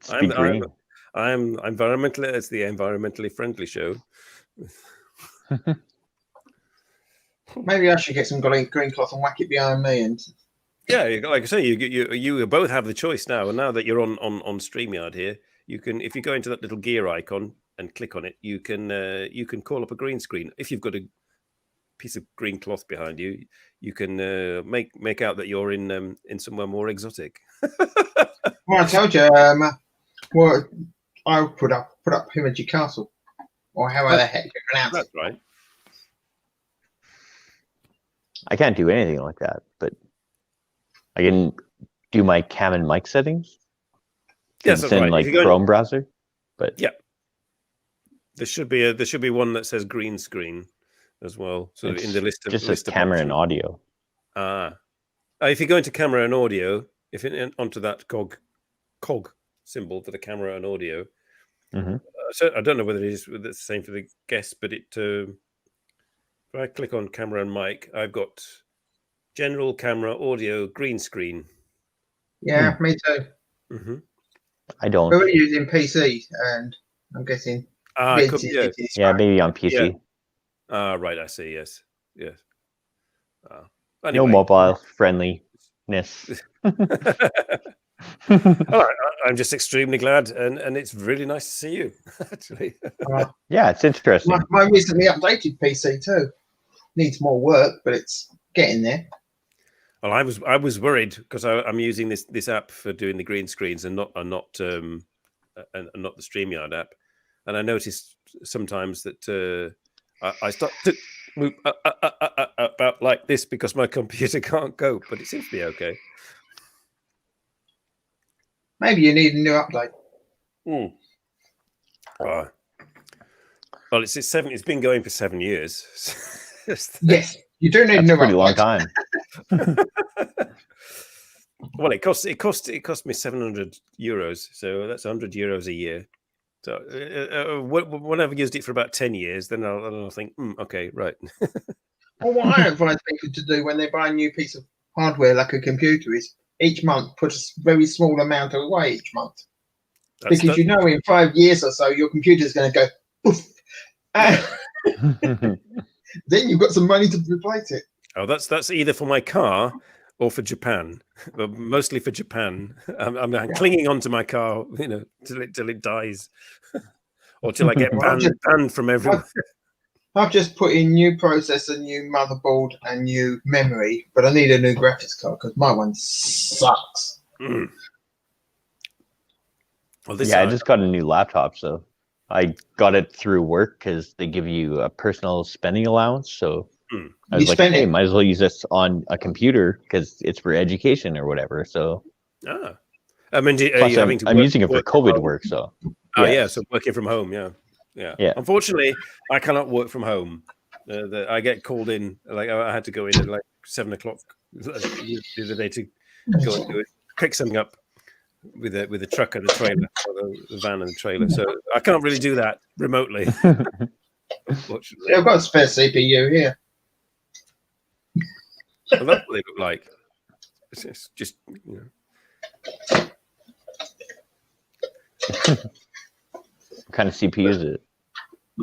I'm environmentally. It's the environmentally friendly show. Maybe I should get some green cloth and whack it behind me. And yeah, like I say, you both have the choice now. And now that you're on StreamYard here, you can, if you go into that little gear icon and click on it, you can call up a green screen. If you've got a piece of green cloth behind you, you can make out that you're in somewhere more exotic. Well, I told you, I put up Himeji Castle, or however the heck you pronounce it. That's right. I can't do anything like that, but I can do my cam and mic settings. Yes, that's right. Like Chrome browser, but yeah, there should be one that says green screen as well. So in the list of just camera and audio. If you go into camera and audio, onto that cog symbol for the camera and audio. So I don't know whether it's the same for the guests, but if I click on camera and mic, I've got general camera, audio, green screen. Yeah, me too. I don't. But we're using PC, and I'm guessing. Maybe on PC. Right, I see. Yes. Anyway. No mobile friendliness. I'm just extremely glad, and it's really nice to see you. Actually, yeah, it's interesting. My recently updated PC too needs more work, but it's getting there. Well, I was worried because I'm using this app for doing the green screens and not the StreamYard app, and I noticed sometimes that I start to move about like this because my computer can't cope, but it seems to be okay. Maybe you need a new update. Well, it's been going for 7 years. Yes, you do need a new pretty update. long time. Well, it cost me €700, so that's €100 a year. So when I've used it for about 10 years, then I'll think, okay, right. Well, what I advise people to do when they buy a new piece of hardware like a computer is each month put a very small amount away each month. Because in 5 years or so, your computer's going to go poof. Then you've got some money to replace it. Oh, that's either for my car or for Japan, but mostly for Japan. I'm clinging onto my car, till it dies, or till I get banned from everywhere. I've just put in new processor, new motherboard, and new memory, but I need a new graphics card because my one sucks. Well, I just got a new laptop, so I got it through work because they give you a personal spending allowance. So I was like, hey, might as well use this on a computer because it's for education or whatever. So I mean, plus I'm using it for COVID work. So so working from home, yeah. Unfortunately, I cannot work from home. I get called in, like I had to go in at like 7 o'clock the other day to go and do it, pick something up with a truck and a trailer, or the van and the trailer. So I can't really do that remotely. Unfortunately, I've got a spare CPU here. Well, that's what they look like. It's just, What kind of CPU is it?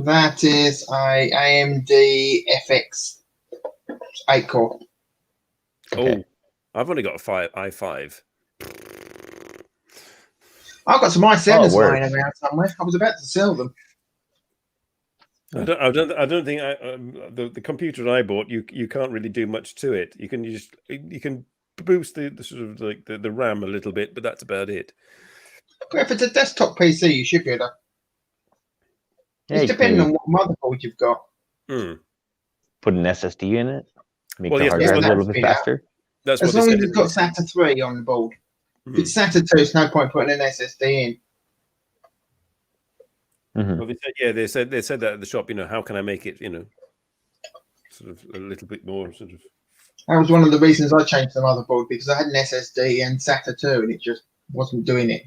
That is a AMD FX 8 core. Okay. Oh, I've only got a i5. I've got some i7s lying around somewhere. I was about to sell them. I don't think the computer I bought. You can't really do much to it. You can boost the sort of like the RAM a little bit, but that's about it. Well, if it's a desktop PC, you should be able to. It's depending on what motherboard you've got. Put an SSD in it. Make the yes, hard drive a little bit faster. That's as long as it's got SATA 3 on the board. If it's SATA 2, it's no point putting an SSD in. Well, they said that at the shop. How can I make it? Sort of a little bit more sort of. That was one of the reasons I changed the motherboard, because I had an SSD and SATA 2, and it just wasn't doing it.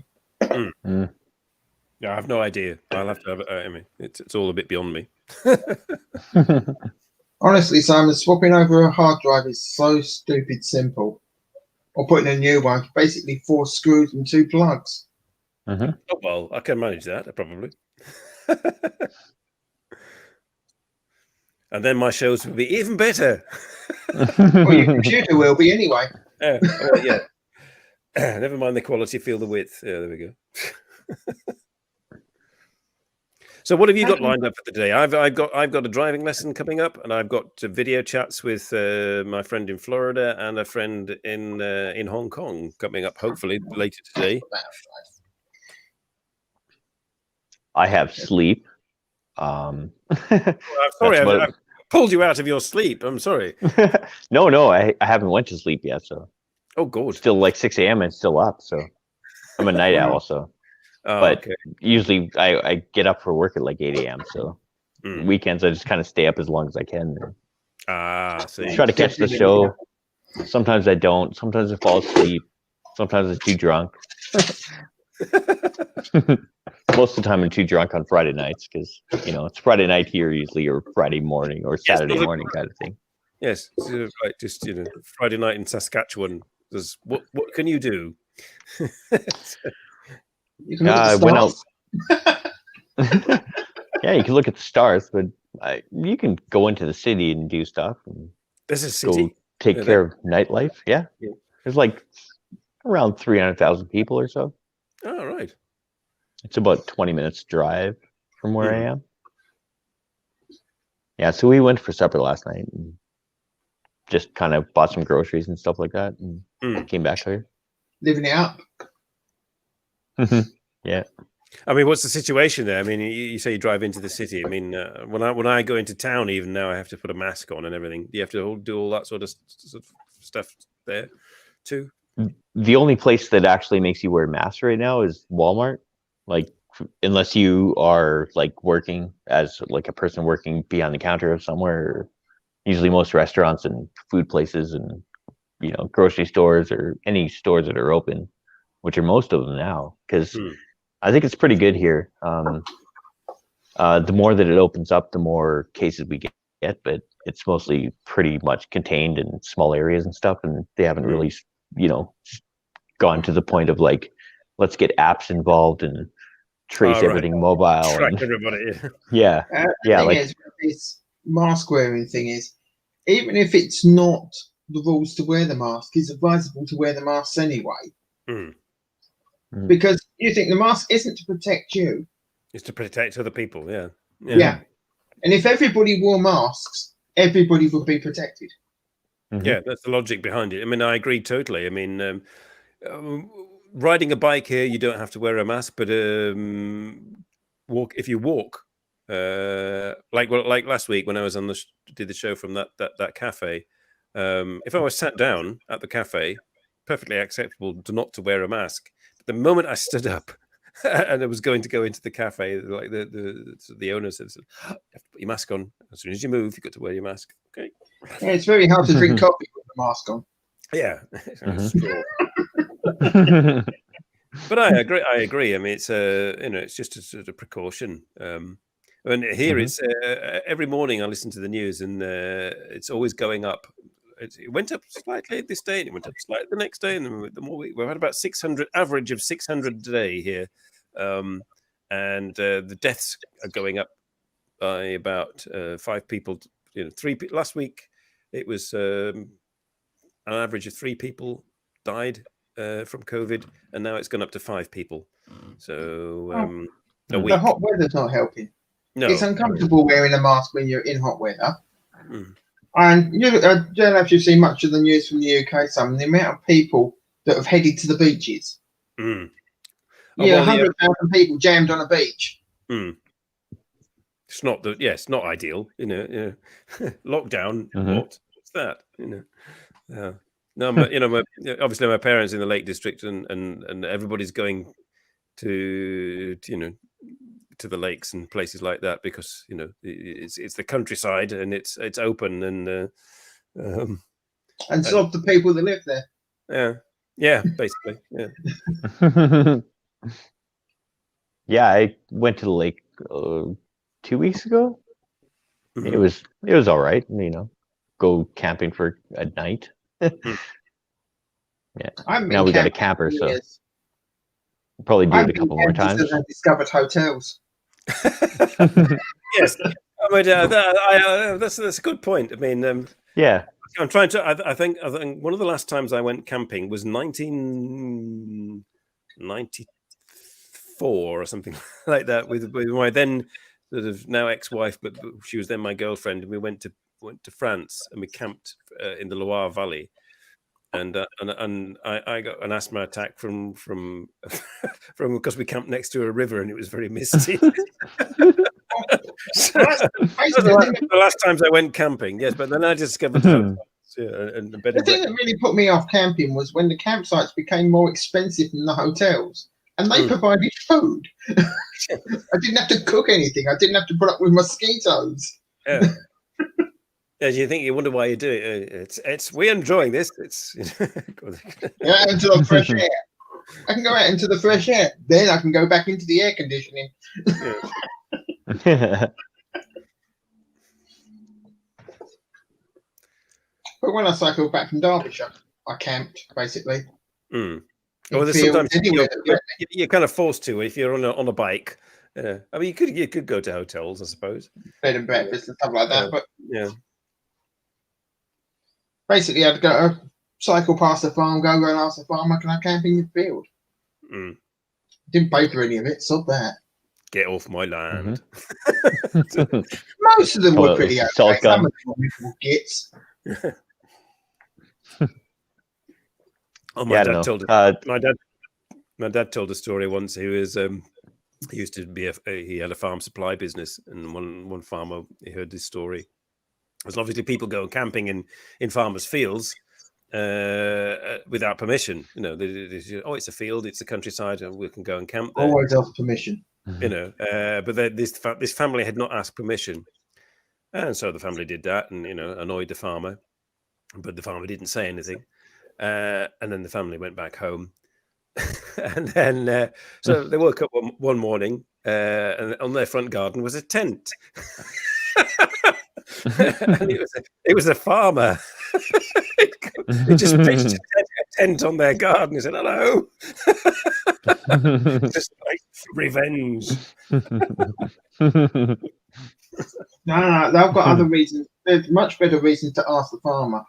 Yeah, I have no idea. I'll have to have it. I mean, it's all a bit beyond me. Honestly, Simon, swapping over a hard drive is so stupid simple. Or putting a new one, basically 4 screws and 2 plugs. Oh, well, I can manage that, probably. And then my shows will be even better. Well, your computer will be anyway. Yeah. Never mind the quality, feel the width. Yeah, there we go. So what have you got lined up for the day? I've got a driving lesson coming up, and I've got video chats with my friend in Florida and a friend in Hong Kong coming up, hopefully later today. I have sleep. I'm sorry, I pulled you out of your sleep. I'm sorry. No, I haven't went to sleep yet. So good. Still like 6 a.m. and still up. So I'm a night owl. So. But usually I get up for work at like 8 a.m. So weekends I just kind of stay up as long as I can. So try to catch the show. Sometimes I don't. Sometimes I fall asleep. Sometimes I'm too drunk. Most of the time I'm too drunk on Friday nights because it's Friday night here usually, or Friday morning, or Saturday morning kind of thing. Yes, sort of like just Friday night in Saskatchewan. What can you do? I went out. Yeah, you can look at the stars, but you can go into the city and do stuff. And There's a city. Go take care of nightlife. Yeah. There's like around 300,000 people or so. Oh, right. It's about 20 minutes drive from where I am. Yeah, so we went for supper last night and just kind of bought some groceries and stuff like that, and came back here. Living it up. Yeah. I mean, what's the situation there? I mean, you say you drive into the city. I mean, when I go into town, even now, I have to put a mask on and everything. Do you have to do all that sort of stuff there too? The only place that actually makes you wear masks right now is Walmart. Like, unless you are like working as like a person working behind the counter of somewhere. Usually, most restaurants and food places and grocery stores or any stores that are open, which are most of them now, because I think it's pretty good here. The more that it opens up, the more cases we get, but it's mostly pretty much contained in small areas and stuff, and they haven't really, gone to the point of like, let's get apps involved and trace everything mobile. Track and, everybody. Yeah. Like this mask wearing thing is, even if it's not the rules to wear the mask, it's advisable to wear the masks anyway. Because you think the mask isn't to protect you. It's to protect other people, yeah. And if everybody wore masks, everybody would be protected. Yeah, that's the logic behind it. I mean, I agree totally. I mean, riding a bike here, you don't have to wear a mask, but walk, like last week when I was did the show from that cafe, if I was sat down at the cafe, perfectly acceptable not to wear a mask. But the moment I stood up and I was going to go into the cafe, like the owner said, "You have to put your mask on as soon as you move. You've got to wear your mask." Okay. Yeah, it's very hard to drink coffee with the mask on. Yeah. But I agree. I mean, it's it's just a sort of precaution. And here it's every morning I listen to the news, and it's always going up. It went up slightly this day, and it went up slightly the next day, and the more we've had about 600, average of 600 a day here, and the deaths are going up by about 5 people. 3 last week. It was an average of 3 people died from COVID, and now it's gone up to 5 people. So a week. The hot weather's not helping. No, it's uncomfortable wearing a mask when you're in hot weather. And I don't know if you've seen much of the news from the UK. Some of the amount of people that have headed to the beaches. 100,000 people jammed on a beach. It's not it's not ideal. Lockdown. What's that? Yeah. No, obviously my parents in the Lake District, and everybody's going to the lakes and places like that because it's the countryside and it's open and stop the people that live there. Yeah, basically. Yeah. Yeah, I went to the lake 2 weeks ago. It was all right. Go camping for a night. Yeah. Now we got a camper, so we'll probably do it a couple more times. I discovered hotels. Yes, that's a good point. I mean, yeah, I'm trying to. I think one of the last times I went camping was 1994 or something like that with my then sort of now ex-wife, but she was then my girlfriend, and we went to France and we camped in the Loire Valley. And I got an asthma attack from because we camped next to a river and it was very misty. So, the last times I went camping, yes, but then I discovered the thing that really put me off camping was when the campsites became more expensive than the hotels, and they provided food. I didn't have to cook anything. I didn't have to put up with mosquitoes. Yeah. Yeah, you wonder why you do it. We're enjoying this. It's out into the fresh air. I can go out into the fresh air. Then I can go back into the air conditioning. But when I cycled back from Derbyshire, I camped basically. Well, sometimes you're kind of forced to if you're on a bike. I mean, you could go to hotels, I suppose, bed and breakfast and stuff like that. But yeah. Basically, I'd go cycle past the farm, go and ask the farmer, can I camp in your field? Didn't pay for any of it, so that. Get off my land. Most of them were pretty okay. Some of them were little gits. My dad told a story once. He used to be he had a farm supply business, and one farmer, he heard this story. Because obviously people go camping in farmers' fields without permission. It's a field, it's the countryside, and we can go and camp there. Always ask permission. But this family had not asked permission, and so the family did that, and annoyed the farmer. But the farmer didn't say anything, and then the family went back home, and then so they woke up one morning, and on their front garden was a tent. And it was a farmer. He just pitched a tent on their garden. He said, "Hello." Just like revenge. No, they've got other reasons. There's much better reasons to ask the farmer.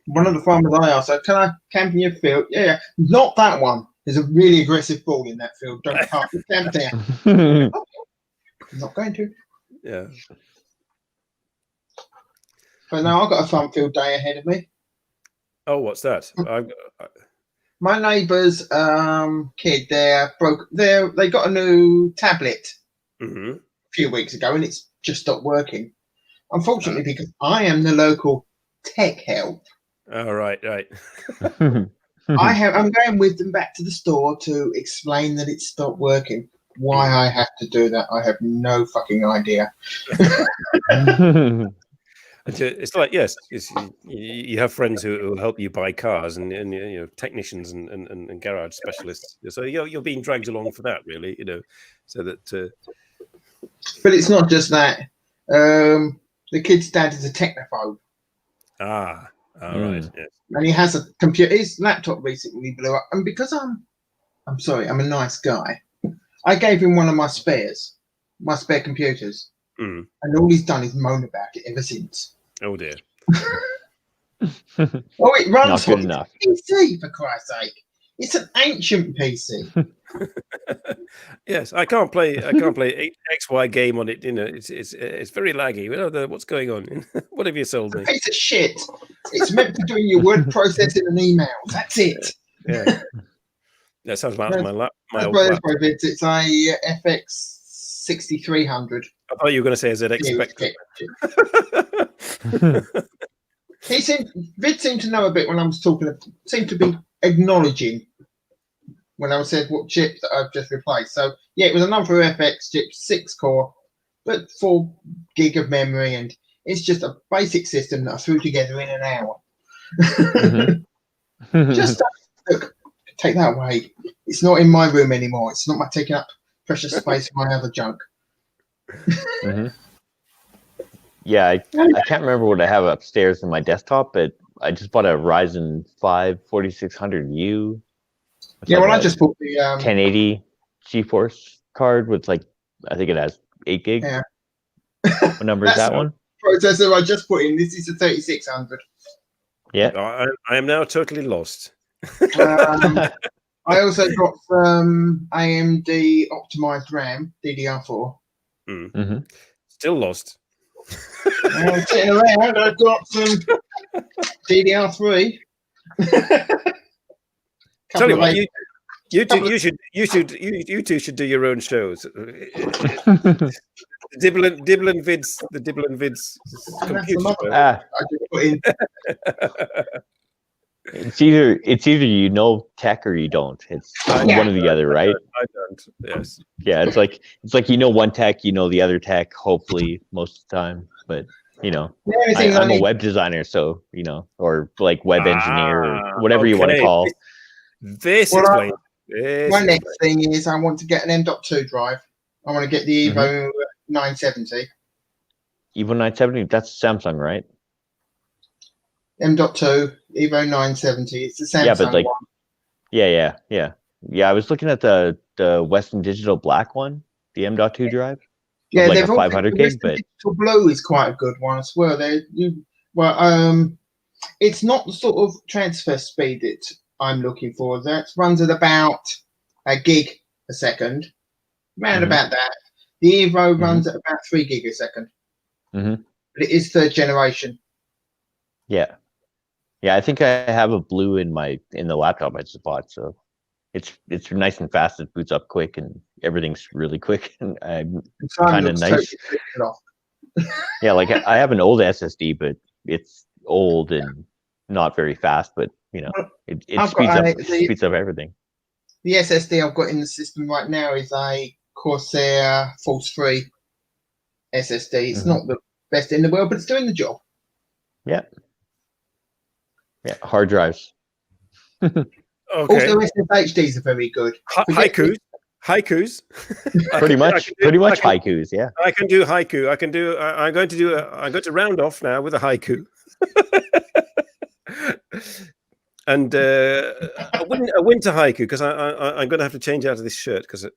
One of the farmers I asked, "Can I camp in your field?" Yeah, not that one. There's a really aggressive bull in that field. Don't camp there. I'm not going to. Yeah. But now I've got a fun field day ahead of me. Oh, what's that? My neighbour's kid, they got a new tablet. a few weeks ago, and it's just stopped working. Unfortunately, because I am the local tech help. Oh, right. I'm going with them back to the store to explain that it stopped working. Why I have to do that, I have no fucking idea. It's like, yes, you have friends who help you buy cars and technicians and garage specialists. So you're being dragged along for that, really, so that. But it's not just that. The kid's dad is a technophobe. All right. Yes. And he has a computer. His laptop recently blew up, and because I'm a nice guy. I gave him one of my spare computers, and all he's done is moan about it ever since. Oh dear. It runs not good enough. PC, for Christ's sake. It's an ancient PC. Yes, I can't play XY game on it. It's very laggy. What's going on? What have you sold me? It's a piece of shit. It's meant for doing your word processing and emails. That's it. Yeah. That sounds like my old It's a FX 6300. I thought you were going to say ZX Spectrum. Vid seemed to know a bit when I was talking. Seemed to be acknowledging when I said what chip that I've just replaced. So yeah, it was another FX chip, 6-core, but 4 gig of memory, and it's just a basic system that I threw together in an hour. Just look. Take that away. It's not in my room anymore. It's not taking up precious space for my other junk. Yeah, I can't remember what I have upstairs in my desktop, but I just bought a Ryzen 5 4600U. Yeah, I just bought the 1080 GeForce card with I think it has 8 gig. Yeah. What number is that one? Processor I just put in. This is a 3600. Yeah. I am now totally lost. I also got some AMD optimized RAM, DDR4. Still lost. Sitting around, I've got some DDR3. Tell you what, you two should do your own shows. The Dibbling Vids computer. I just put in. It's either tech or you don't. It's one or the other, right? I don't. Yes. Yeah, it's like one tech, the other tech. Hopefully, most of the time, but I'm a web designer, so or web engineer or whatever you want to call. This explains. My next thing is I want to get an M.2 drive. I want to get the Evo 970. Evo 970. That's Samsung, right? M.2 Evo 970. It's the Samsung one. Yeah. I was looking at the Western Digital Black one, the M.2 drive. Yeah, they've a 500 gig, but Digital Blue is quite a good one as well. It's not the sort of transfer speed that I'm looking for. That runs at about a gig a second, around about that. The Evo runs at about 3 gig a second. But it is 3rd generation. Yeah. Yeah, I think I have a blue in the laptop I just bought, so it's nice and fast. It boots up quick, and everything's really quick, and I'm kind of nice. Yeah, I have an old SSD, but it's old and not very fast. But it speeds up everything. The SSD I've got in the system right now is a Corsair Force 3 SSD. It's not the best in the world, but it's doing the job. Yeah. Yeah, hard drives. Okay. Also, SSHDs are very good. Haikus. Pretty much haikus. Yeah. I can do haiku. I'm going to round off now with a haiku. And a winter haiku, because I'm going to have to change out of this shirt because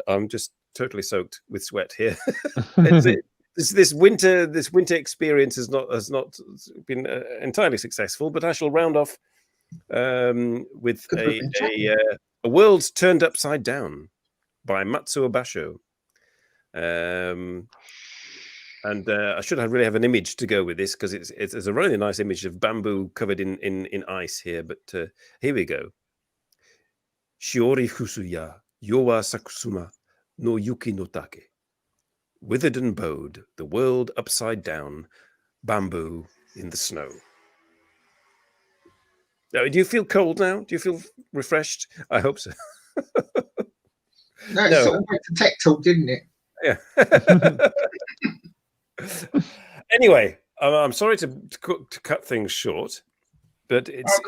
I'm just totally soaked with sweat here. This winter experience has not been entirely successful, but I shall round off with a World Turned Upside Down by Matsuo Basho. And I should really have an image to go with this because it's a really nice image of bamboo covered in ice here. But here we go. Shiori fusuya yowa sakusuma no yuki no take. withered and bowed, the world upside down, bamboo in the snow. Now, do you feel cold now? Do you feel refreshed? I hope so. No, it sort of went to tech talk, didn't it? Yeah. Anyway, I'm sorry to cut things short, but it's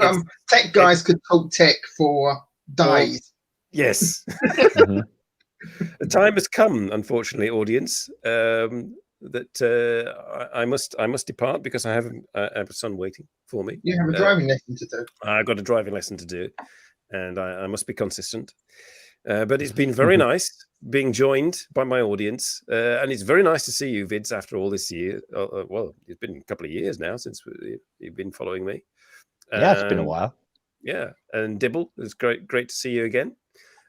tech guys could talk tech for days. Yes. Mhm. The time has come, unfortunately, audience, that I must depart because I have a son waiting for me. You have a driving lesson to do. I've got a driving lesson to do, and I must be consistent. But it's been very nice being joined by my audience, and it's very nice to see you, Vids, after all this year. Well, it's been a couple of years now since you've been following me. Yeah, it's been a while. Yeah, and Dibble, it's great to see you again.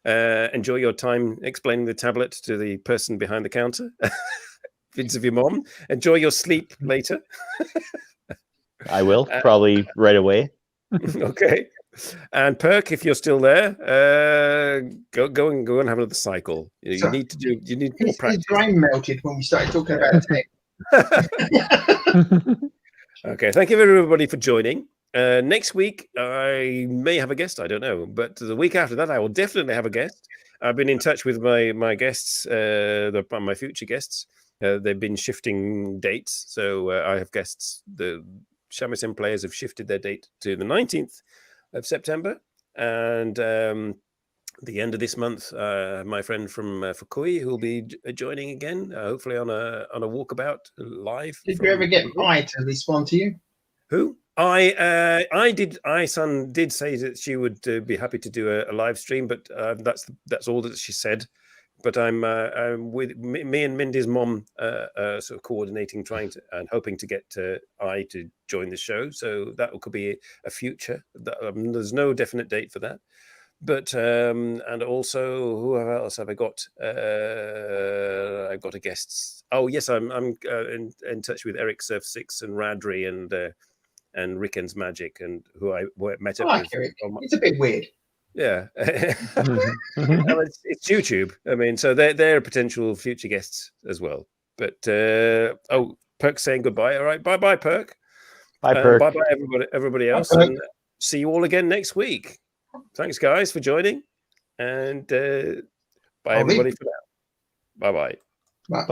Enjoy your time explaining the tablet to the person behind the counter. Vids of your mom. Enjoy your sleep later. I will, probably right away. Okay. And Perk, if you're still there, go and have another cycle. You need more practice. His brain melted when we started talking about tech. Okay, thank you everybody for joining. Next week I may have a guest, I don't know, but the week after that I will definitely have a guest. I've been in touch with my guests, my future guests. They've been shifting dates, so I have guests. The shamisen players have shifted their date to the 19th of September, and the end of this month, my friend from Fukui, who will be joining again, hopefully on a walkabout live. Did you ever get I to respond to you? Who? I did. Son did say that she would be happy to do a live stream, but that's all that she said. But I'm with me and Mindy's mom, sort of coordinating, trying to and hoping to get I to join the show. So that could be a future. There's no definite date for that. But and also, who else have I got? I've got a guest. Oh yes, I'm in touch with Eric Surf 6 and Radri and Ricken's Magic, and who I met up with. Eric. It's a bit weird. Yeah. Well, it's YouTube. I mean, so they're potential future guests as well. But Perk's saying goodbye. All right, bye, Perk. Bye, Perk. Bye, everybody else, Bye, and see you all again next week. Thanks, guys, for joining, and bye, everybody, for now. Bye. Bye.